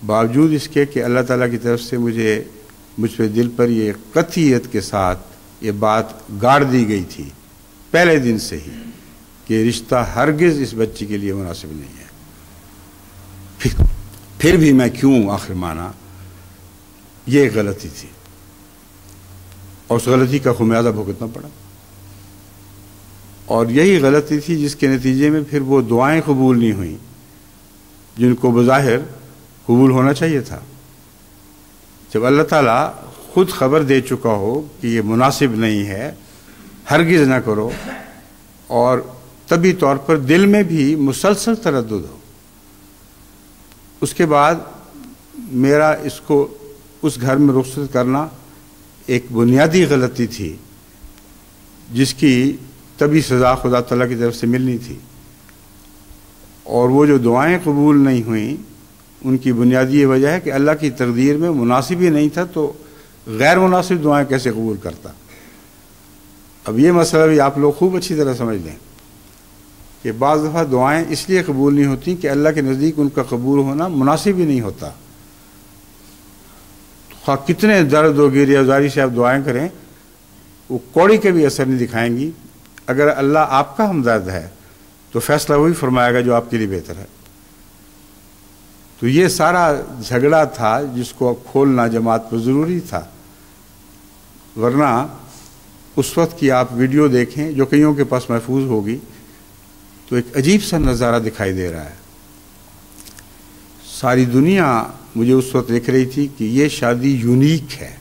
باوجود اس کے کہ اللہ تعالیٰ کی طرف سے مجھ پہ دل پر یہ قطعیت کے ساتھ یہ بات گاڑ دی گئی تھی پہلے دن سے ہی کہ رشتہ ہرگز اس بچی کے لیے مناسب نہیں ہے. پھر بھی میں کیوں آخر مانا، یہ ایک غلطی تھی اور اس غلطی کا خمیازہ بھگتنا پڑا. اور یہی غلطی تھی جس کے نتیجے میں پھر وہ دعائیں قبول نہیں ہوئیں جن کو بظاہر قبول ہونا چاہیے تھا. جب اللہ تعالیٰ خود خبر دے چکا ہو کہ یہ مناسب نہیں ہے، ہرگز نہ کرو، اور طبی طور پر دل میں بھی مسلسل تردد ہو، اس کے بعد میرا اس کو اس گھر میں رخصت کرنا ایک بنیادی غلطی تھی جس کی طبی سزا خدا تعالیٰ کی طرف سے ملنی تھی. اور وہ جو دعائیں قبول نہیں ہوئیں ان کی بنیادی یہ وجہ ہے کہ اللہ کی تقدیر میں مناسب ہی نہیں تھا، تو غیر مناسب دعائیں کیسے قبول کرتا. اب یہ مسئلہ بھی آپ لوگ خوب اچھی طرح سمجھ لیں کہ بعض دفعہ دعائیں اس لیے قبول نہیں ہوتی کہ اللہ کے نزدیک ان کا قبول ہونا مناسب ہی نہیں ہوتا. خواہ کتنے درد و گریہ زاری سے آپ دعائیں کریں وہ کوڑی کے بھی اثر نہیں دکھائیں گی. اگر اللہ آپ کا ہمدرد ہے تو فیصلہ وہی فرمائے گا جو آپ کے لیے بہتر ہے. تو یہ سارا جھگڑا تھا جس کو اب کھولنا جماعت پر ضروری تھا، ورنہ اس وقت کی آپ ویڈیو دیکھیں جو کئیوں کے پاس محفوظ ہوگی تو ایک عجیب سا نظارہ دکھائی دے رہا ہے. ساری دنیا مجھے اس وقت دیکھ رہی تھی کہ یہ شادی یونیک ہے.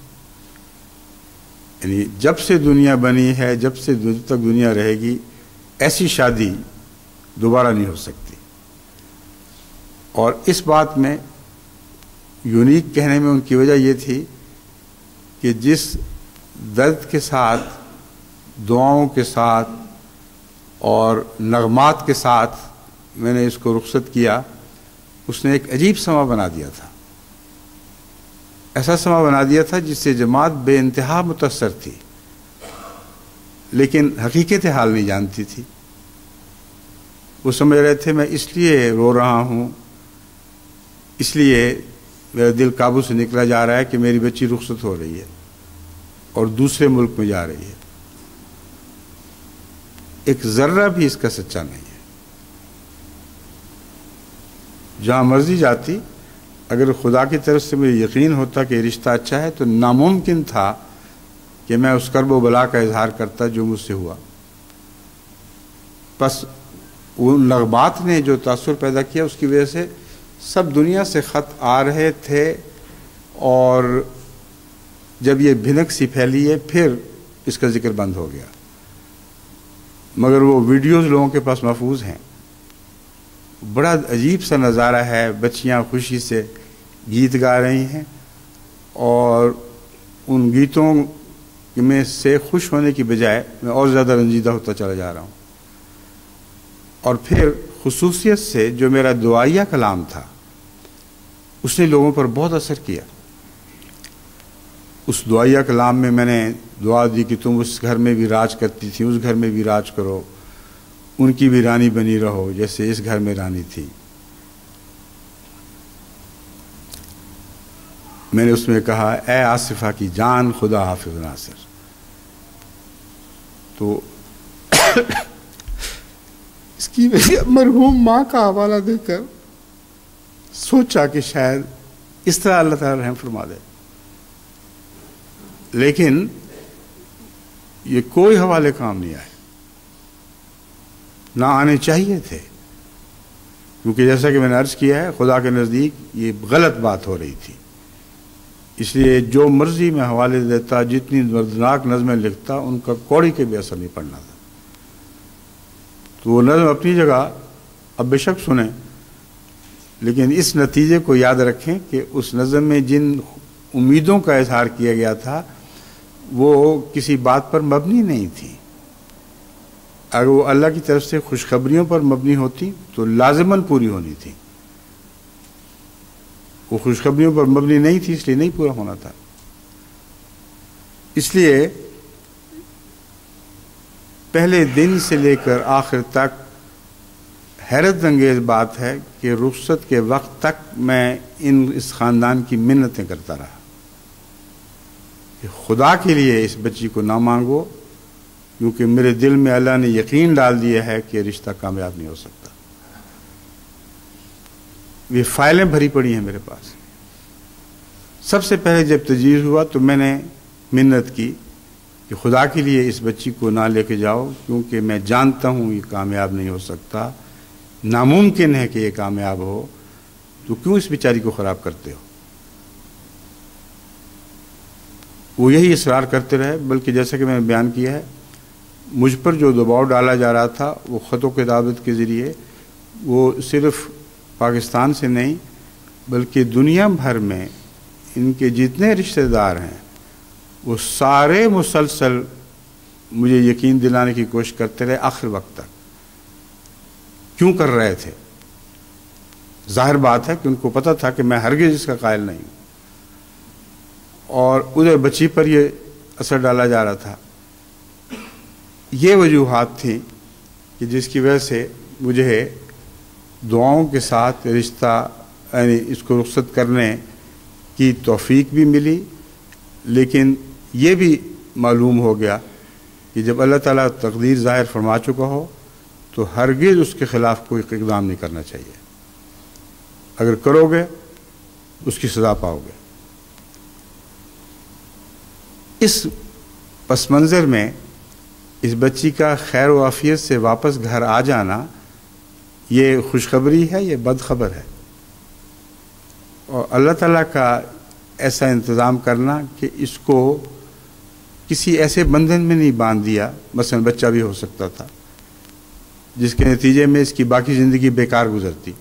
یعنی جب سے دنیا بنی ہے، جب تک دنیا رہے گی، ایسی شادی دوبارہ نہیں ہو سکتی. اور اس بات میں یونیک کہنے میں ان کی وجہ یہ تھی کہ جس درد کے ساتھ، دعاؤں کے ساتھ اور نغمات کے ساتھ میں نے اس کو رخصت کیا، اس نے ایک عجیب سما بنا دیا تھا. ایسا سما بنا دیا تھا جس سے جماعت بے انتہا متاثر تھی، لیکن حقیقت حال نہیں جانتی تھی. وہ سمجھ رہے تھے میں اس لیے رو رہا ہوں، اس لیے میرا دل قابو سے نکلا جا رہا ہے کہ میری بچی رخصت ہو رہی ہے اور دوسرے ملک میں جا رہی ہے. ایک ذرہ بھی اس کا سچا نہیں ہے. جہاں مرضی جاتی، اگر خدا کی طرف سے مجھے یقین ہوتا کہ رشتہ اچھا ہے تو ناممکن تھا کہ میں اس کرب و بلا کا اظہار کرتا جو مجھ سے ہوا. بس ان نغمات نے جو تاثر پیدا کیا، اس کی وجہ سے سب دنیا سے خط آ رہے تھے، اور جب یہ بھنک سی پھیلی ہے پھر اس کا ذکر بند ہو گیا. مگر وہ ویڈیوز لوگوں کے پاس محفوظ ہیں. بڑا عجیب سا نظارہ ہے. بچیاں خوشی سے گیت گا رہی ہیں، اور ان گیتوں میں سے خوش ہونے کی بجائے میں اور زیادہ رنجیدہ ہوتا چلا جا رہا ہوں. اور پھر خصوصیت سے جو میرا دعائیہ کلام تھا، اس نے لوگوں پر بہت اثر کیا. اس دعائیہ کلام میں میں نے دعا دی کہ تم اس گھر میں بھی راج کرتی تھی، اس گھر میں بھی راج کرو، ان کی بھی رانی بنی رہو جیسے اس گھر میں رانی تھی. میں نے اس میں کہا اے آصفہ کی جان، خدا حافظ ناصر. تو اس کی مرحوم ماں کا حوالہ دے کر سوچا کہ شاید اس طرح اللہ تعالیٰ رحم فرما دے، لیکن یہ کوئی حوالے کام نہیں آئے، نہ آنے چاہیے تھے. کیونکہ جیسا کہ میں نے عرض کیا ہے، خدا کے نزدیک یہ غلط بات ہو رہی تھی. اس لیے جو مرضی میں حوالے دیتا، جتنی دردناک نظمیں لکھتا، ان کا کوڑی کے بھی اثر نہیں پڑنا تھا. تو وہ نظم اپنی جگہ اب بے شک سنیں، لیکن اس نتیجے کو یاد رکھیں کہ اس نظم میں جن امیدوں کا اظہار کیا گیا تھا وہ کسی بات پر مبنی نہیں تھی. اگر وہ اللہ کی طرف سے خوشخبریوں پر مبنی ہوتی تو لازماً پوری ہونی تھی. وہ خوشخبریوں پر مبنی نہیں تھی، اس لیے نہیں پورا ہونا تھا. اس لیے پہلے دن سے لے کر آخر تک حیرت انگیز بات ہے کہ رخصت کے وقت تک میں اس خاندان کی منتیں کرتا رہا کہ خدا کے لیے اس بچی کو نہ مانگو، کیونکہ میرے دل میں اللہ نے یقین ڈال دیا ہے کہ رشتہ کامیاب نہیں ہو سکتا. یہ فائلیں بھری پڑی ہیں میرے پاس. سب سے پہلے جب تجویز ہوا تو میں نے منت کی کہ خدا کے لیے اس بچی کو نہ لے کے جاؤ، کیونکہ میں جانتا ہوں یہ کامیاب نہیں ہو سکتا، ناممکن ہے کہ یہ کامیاب ہو، تو کیوں اس بیچاری کو خراب کرتے ہو. وہ یہی اصرار کرتے رہے، بلکہ جیسا کہ میں نے بیان کیا ہے، مجھ پر جو دباؤ ڈالا جا رہا تھا وہ خط و کتابت کے ذریعے، وہ صرف پاکستان سے نہیں بلکہ دنیا بھر میں ان کے جتنے رشتہ دار ہیں وہ سارے مسلسل مجھے یقین دلانے کی کوشش کرتے رہے آخر وقت تک. کیوں کر رہے تھے؟ ظاہر بات ہے کہ ان کو پتہ تھا کہ میں ہرگز اس کا قائل نہیں ہوں، اور ادھر بچی پر یہ اثر ڈالا جا رہا تھا. یہ وجوہات تھیں کہ جس کی وجہ سے مجھے دعاؤں کے ساتھ رشتہ یعنی اس کو رخصت کرنے کی توفیق بھی ملی، لیکن یہ بھی معلوم ہو گیا کہ جب اللہ تعالیٰ تقدیر ظاہر فرما چکا ہو تو ہرگز اس کے خلاف کوئی اقدام نہیں کرنا چاہیے. اگر کرو گے اس کی سزا پاؤ گے. اس پس منظر میں اس بچی کا خیر و عافیت سے واپس گھر آ جانا یہ خوشخبری ہے، یہ بد خبر ہے. اور اللہ تعالیٰ کا ایسا انتظام کرنا کہ اس کو کسی ایسے بندھن میں نہیں باندھ دیا، مثلا بچہ بھی ہو سکتا تھا جس کے نتیجے میں اس کی باقی زندگی بیکار گزرتی.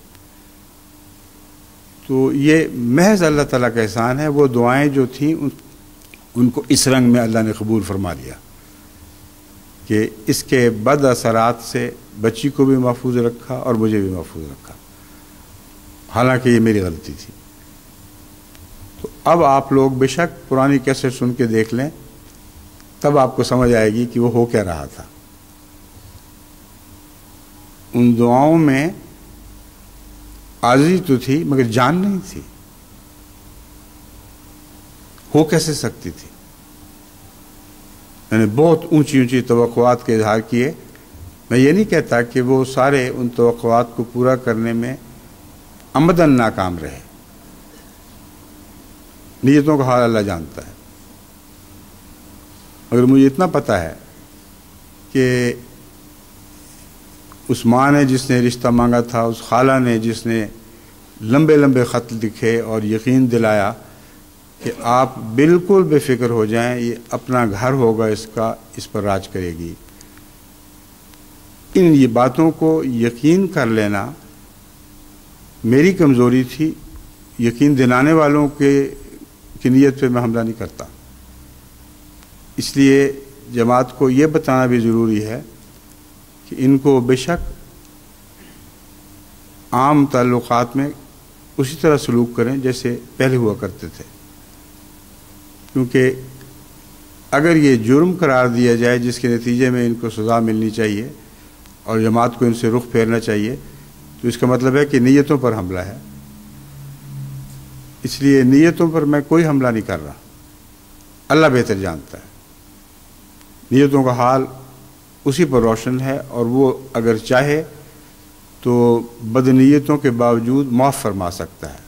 تو یہ محض اللہ تعالیٰ کا احسان ہے. وہ دعائیں جو تھیں ان کو اس رنگ میں اللہ نے قبول فرما لیا کہ اس کے بد اثرات سے بچی کو بھی محفوظ رکھا اور مجھے بھی محفوظ رکھا، حالانکہ یہ میری غلطی تھی. تو اب آپ لوگ بے شک پرانی کیسٹ سن کے دیکھ لیں، تب آپ کو سمجھ آئے گی کہ وہ ہو کیا رہا تھا. ان دعاؤں میں عاجزی تو تھی مگر جان نہیں تھی. ہو کیسے سکتی تھی؟ میں نے بہت اونچی اونچی توقعات کے اظہار کیے. میں یہ نہیں کہتا کہ وہ سارے ان توقعات کو پورا کرنے میں عمدن ناکام رہے. نیتوں کا حال اللہ جانتا ہے. مگر مجھے اتنا پتہ ہے کہ اس ماں نے جس نے رشتہ مانگا تھا، اس خالہ نے جس نے لمبے لمبے خط لکھے اور یقین دلایا کہ آپ بالکل بے فکر ہو جائیں، یہ اپنا گھر ہوگا، اس پر راج کرے گی. یہ باتوں کو یقین کر لینا میری کمزوری تھی. یقین دلانے والوں کی نیت پہ میں حملہ نہیں کرتا. اس لیے جماعت کو یہ بتانا بھی ضروری ہے کہ ان کو بے شک عام تعلقات میں اسی طرح سلوک کریں جیسے پہلے ہوا کرتے تھے. کیونکہ اگر یہ جرم قرار دیا جائے جس کے نتیجے میں ان کو سزا ملنی چاہیے اور جماعت کو ان سے رخ پھیرنا چاہیے، تو اس کا مطلب ہے کہ نیتوں پر حملہ ہے. اس لیے نیتوں پر میں کوئی حملہ نہیں کر رہا. اللہ بہتر جانتا ہے. نیتوں کا حال اسی پر روشن ہے، اور وہ اگر چاہے تو بدنیتوں کے باوجود معاف فرما سکتا ہے.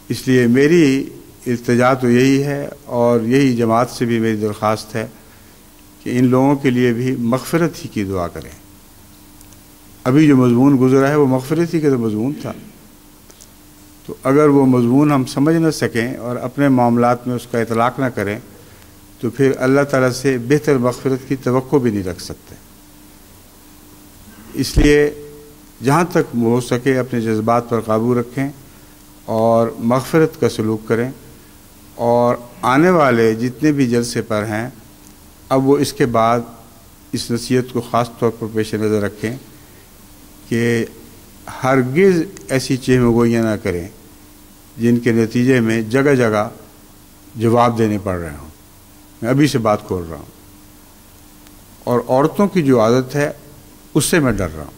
اس لیے میری التجا تو یہی ہے، اور یہی جماعت سے بھی میری درخواست ہے کہ ان لوگوں کے لیے بھی مغفرت ہی کی دعا کریں. ابھی جو مضمون گزرا ہے وہ مغفرت ہی کا تو مضمون تھا. تو اگر وہ مضمون ہم سمجھ نہ سکیں اور اپنے معاملات میں اس کا اطلاق نہ کریں تو پھر اللہ تعالیٰ سے بہتر مغفرت کی توقع بھی نہیں رکھ سکتے. اس لیے جہاں تک ہو سکے اپنے جذبات پر قابو رکھیں اور مغفرت کا سلوک کریں. اور آنے والے جتنے بھی جلسے پر ہیں اب وہ اس کے بعد اس نصیحت کو خاص طور پر پیش نظر رکھیں کہ ہرگز ایسی چہمگوئیاں نہ کریں جن کے نتیجے میں جگہ جگہ جواب دینے پڑ رہے ہوں. میں ابھی سے بات کھول رہا ہوں. اور عورتوں کی جو عادت ہے اس سے میں ڈر رہا ہوں.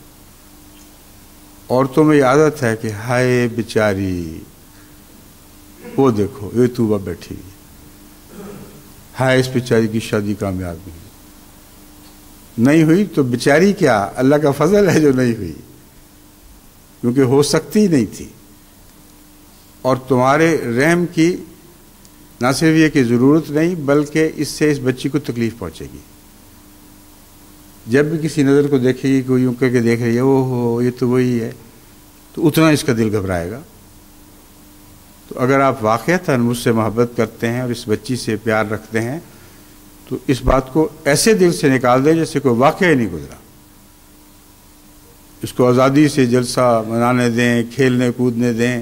عورتوں میں یہ عادت ہے کہ ہائے بیچاری، وہ دیکھو یہ توبہ بیٹھی، ہائے اس بیچاری کی شادی کامیاب نہیں ہوئی. تو بیچاری کیا، اللہ کا فضل ہے جو نہیں ہوئی، کیونکہ ہو سکتی نہیں تھی. اور تمہارے رحم کی نہ صرف یہ کہ ضرورت نہیں بلکہ اس سے اس بچی کو تکلیف پہنچے گی. جب بھی کسی نظر کو دیکھے گی کوئی یوں کر کے دیکھ رہی ہے، او ہو یہ تو وہی ہے، تو اتنا اس کا دل گھبرائے گا. تو اگر آپ واقعتاً مجھ سے محبت کرتے ہیں اور اس بچی سے پیار رکھتے ہیں تو اس بات کو ایسے دل سے نکال دیں جیسے کوئی واقعہ ہی نہیں گزرا. اس کو آزادی سے جلسہ منانے دیں، کھیلنے کودنے دیں،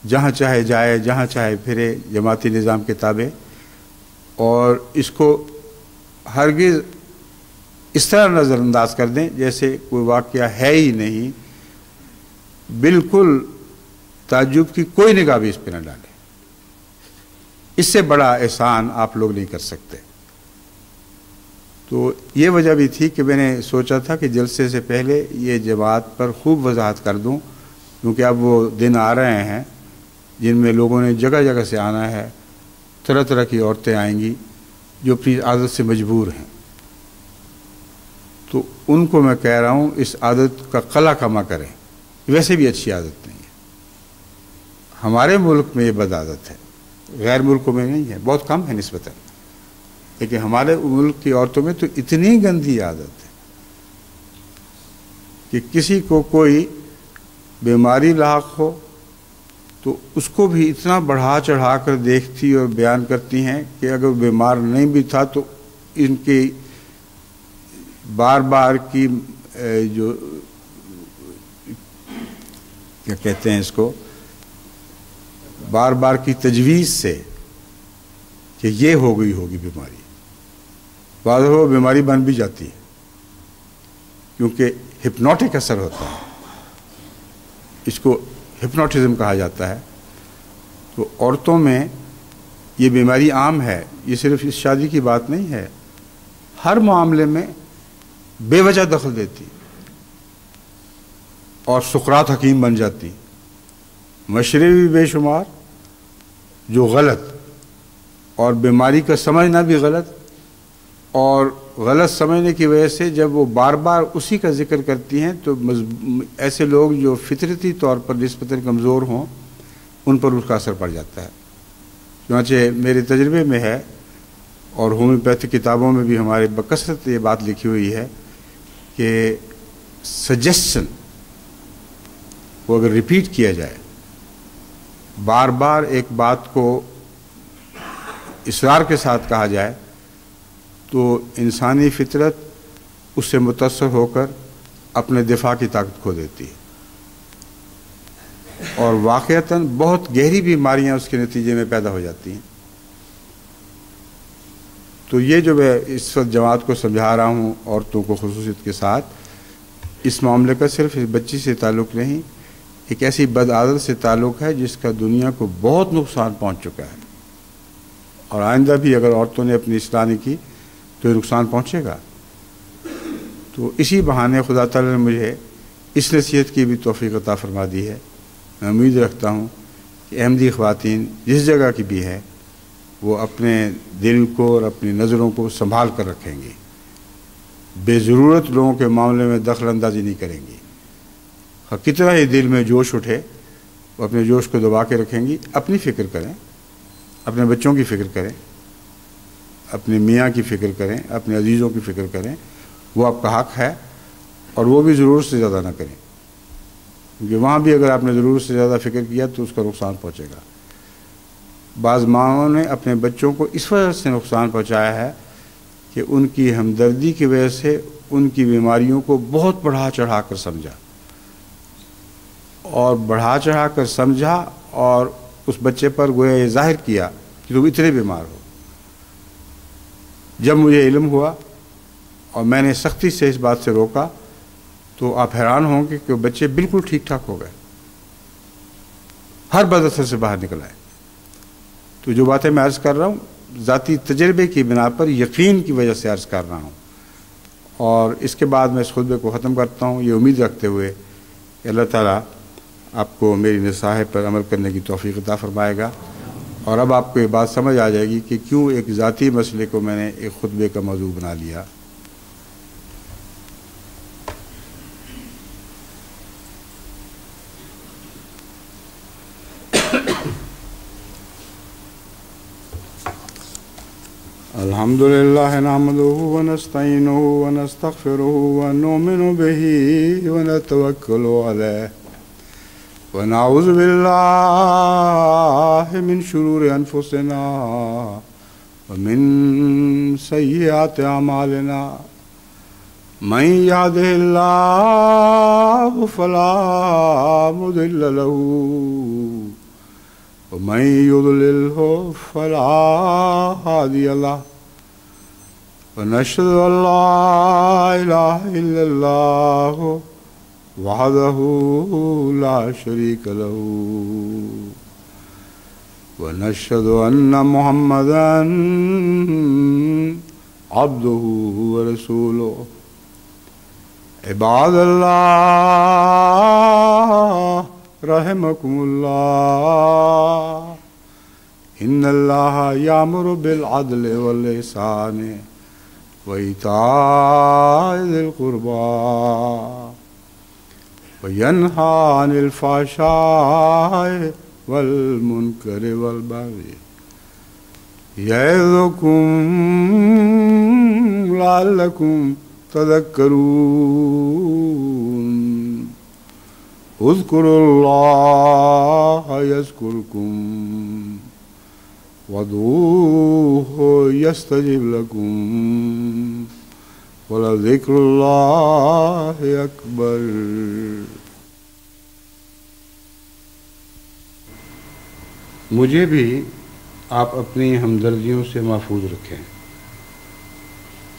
جہاں چاہے جائے، جہاں چاہے پھرے، جماعتی نظام کے تابع. اور اس کو ہرگز اس طرح نظر انداز کر دیں جیسے کوئی واقعہ ہے ہی نہیں. بالکل تعجب کی کوئی نگاہ بھی اس پہ نہ ڈالیں. اس سے بڑا احسان آپ لوگ نہیں کر سکتے. تو یہ وجہ بھی تھی کہ میں نے سوچا تھا کہ جلسے سے پہلے یہ جماعت پر خوب وضاحت کر دوں، کیونکہ اب وہ دن آ رہے ہیں جن میں لوگوں نے جگہ جگہ سے آنا ہے. طرح طرح کی عورتیں آئیں گی جو اپنی عادت سے مجبور ہیں. تو ان کو میں کہہ رہا ہوں اس عادت کا قلع کما کریں. ویسے بھی اچھی عادت نہیں ہے. ہمارے ملک میں یہ بد عادت ہے، غیر ملکوں میں نہیں ہے، بہت کم ہے نسبتاً. لیکن ہمارے ملک کی عورتوں میں تو اتنی گندی عادت ہے کہ کسی کو کوئی بیماری لاحق ہو تو اس کو بھی اتنا بڑھا چڑھا کر دیکھتی اور بیان کرتی ہیں کہ اگر بیمار نہیں بھی تھا تو ان کی بار بار کی جو کیا کہتے ہیں اس کو، بار بار کی تجویز سے کہ یہ ہو گئی ہوگی بیماری، بعض وہ بیماری بن بھی جاتی ہے کیونکہ ہپنوٹک اثر ہوتا ہے، اس کو ہپنوٹزم کہا جاتا ہے۔ تو عورتوں میں یہ بیماری عام ہے، یہ صرف اس شادی کی بات نہیں ہے، ہر معاملے میں بے وجہ دخل دیتی اور سقراط حکیم بن جاتی، مشورے بھی بے شمار جو غلط، اور بیماری کا سمجھنا بھی غلط، اور غلط سمجھنے کی وجہ سے جب وہ بار بار اسی کا ذکر کرتی ہیں تو ایسے لوگ جو فطرتی طور پر نسبتاً کمزور ہوں ان پر اس کا اثر پڑ جاتا ہے۔ چنانچہ میرے تجربے میں ہے، اور ہومیوپیتھک کتابوں میں بھی ہمارے بکثرت یہ بات لکھی ہوئی ہے کہ سجیشن کو اگر ریپیٹ کیا جائے، بار بار ایک بات کو اصرار کے ساتھ کہا جائے تو انسانی فطرت اس سے متاثر ہو کر اپنے دفاع کی طاقت کھو دیتی ہے، اور واقعتاً بہت گہری بیماریاں اس کے نتیجے میں پیدا ہو جاتی ہیں۔ تو یہ جو میں اس وقت جماعت کو سمجھا رہا ہوں عورتوں کو خصوصیت کے ساتھ، اس معاملے کا صرف اس بچی سے تعلق نہیں، ایک ایسی بد عادت سے تعلق ہے جس کا دنیا کو بہت نقصان پہنچ چکا ہے، اور آئندہ بھی اگر عورتوں نے اپنی اصلاح نہیں کی تو یہ نقصان پہنچے گا۔ تو اسی بہانے خدا تعالی نے مجھے اس نصیحت کی بھی توفیق عطا فرما دی ہے۔ میں امید رکھتا ہوں کہ احمدی خواتین جس جگہ کی بھی ہے وہ اپنے دل کو اور اپنی نظروں کو سنبھال کر رکھیں گی، بے ضرورت لوگوں کے معاملے میں دخل اندازی نہیں کریں گی۔ کتنا ہی دل میں جوش اٹھے وہ اپنے جوش کو دبا کے رکھیں گی، اپنی فکر کریں، اپنے بچوں کی فکر کریں، اپنے میاں کی فکر کریں، اپنے عزیزوں کی فکر کریں، وہ آپ کا حق ہے، اور وہ بھی ضرورت سے زیادہ نہ کریں، کیونکہ وہاں بھی اگر آپ نے ضرورت سے زیادہ فکر کیا تو اس کا نقصان پہنچے گا۔ بعض ماؤں نے اپنے بچوں کو اس وجہ سے نقصان پہنچایا ہے کہ ان کی ہمدردی کی وجہ سے ان کی بیماریوں کو بہت بڑھا چڑھا کر سمجھا، اور بڑھا چڑھا کر سمجھا اور اس بچے پر گویا یہ ظاہر کیا کہ تم اتنے بیمار ہو۔ جب مجھے علم ہوا اور میں نے سختی سے اس بات سے روکا تو آپ حیران ہوں گے کہ بچے بالکل ٹھیک ٹھاک ہو گئے، ہر بد اثر سے باہر نکل آئے۔ تو جو باتیں میں عرض کر رہا ہوں ذاتی تجربے کی بنا پر یقین کی وجہ سے عرض کر رہا ہوں، اور اس کے بعد میں اس خطبے کو ختم کرتا ہوں یہ امید رکھتے ہوئے کہ اللہ تعالیٰ آپ کو میری نصائح پر عمل کرنے کی توفیق عطا فرمائے گا، اور اب آپ کو یہ بات سمجھ آ جائے گی کہ کیوں ایک ذاتی مسئلے کو میں نے ایک خطبے کا موضوع بنا لیا۔ الحمد لله نحمده ونستعينه ونستغفره ونؤمن به ونتوكل عليه ونعوذ بالله من شرور أنفسنا ومن سيئات أعمالنا من يهده الله فلا مضل له ومن يضلله فلا هادي له ونشهد أن لا إله إلا الله وحده لا شريك له ونشهد أن محمدا عبده ورسوله عباد الله رحمكم الله إن الله يأمر بالعدل والإحسان وإيتاء ذي القربى وينهى عن الفحشاء والمنكر والبغي يعظكم لعلكم تذكرون اذكروا الله يذكركم وادعوه يستجب لكم ولذكر الله أكبر. مجھے بھی آپ اپنی ہمدردیوں سے محفوظ رکھیں.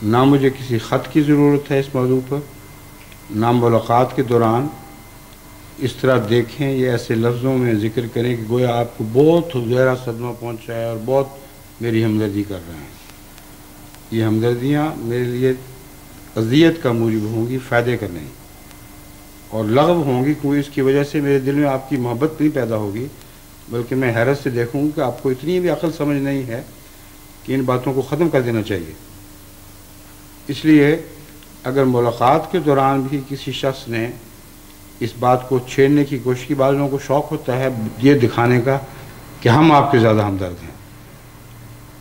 نہ مجھے کسی خط کی ضرورت ہے اس موضوع پر، نہ ملاقات کے دوران اس طرح دیکھیں یہ ایسے لفظوں میں ذکر کریں کہ گویا آپ کو بہت گہرا صدمہ پہنچا ہے اور بہت میری ہمدردی کر رہے ہیں. یہ ہمدردیاں میرے لیے اذیت کا موجب ہوں گی، فائدے کا نہیں، اور لغو ہوں گی کوئی اس کی وجہ سے میرے دل میں آپ کی محبت نہیں پیدا ہوگی، بلکہ میں حیرت سے دیکھوں کہ آپ کو اتنی بھی عقل سمجھ نہیں ہے کہ ان باتوں کو ختم کر دینا چاہیے. اس لیے اگر ملاقات کے دوران بھی کسی شخص نے اس بات کو چھیڑنے کی کوشش کی، بعض لوگوں کو شوق ہوتا ہے یہ دکھانے کا کہ ہم آپ کے زیادہ ہمدرد ہیں،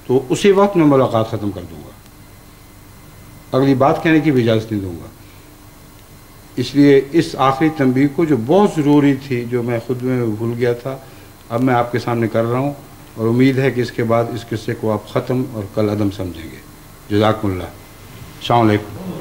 تو اسی وقت میں ملاقات ختم کر دوں گا، اگلی بات کہنے کی بھی اجازت نہیں دوں گا. اس لیے اس آخری تنبیہ کو جو بہت ضروری تھی، جو میں خود میں بھول گیا تھا، اب میں آپ کے سامنے کر رہا ہوں، اور امید ہے کہ اس کے بعد اس قصے کو آپ ختم اور کل عدم سمجھیں گے. جزاکم اللہ. السلام علیکم.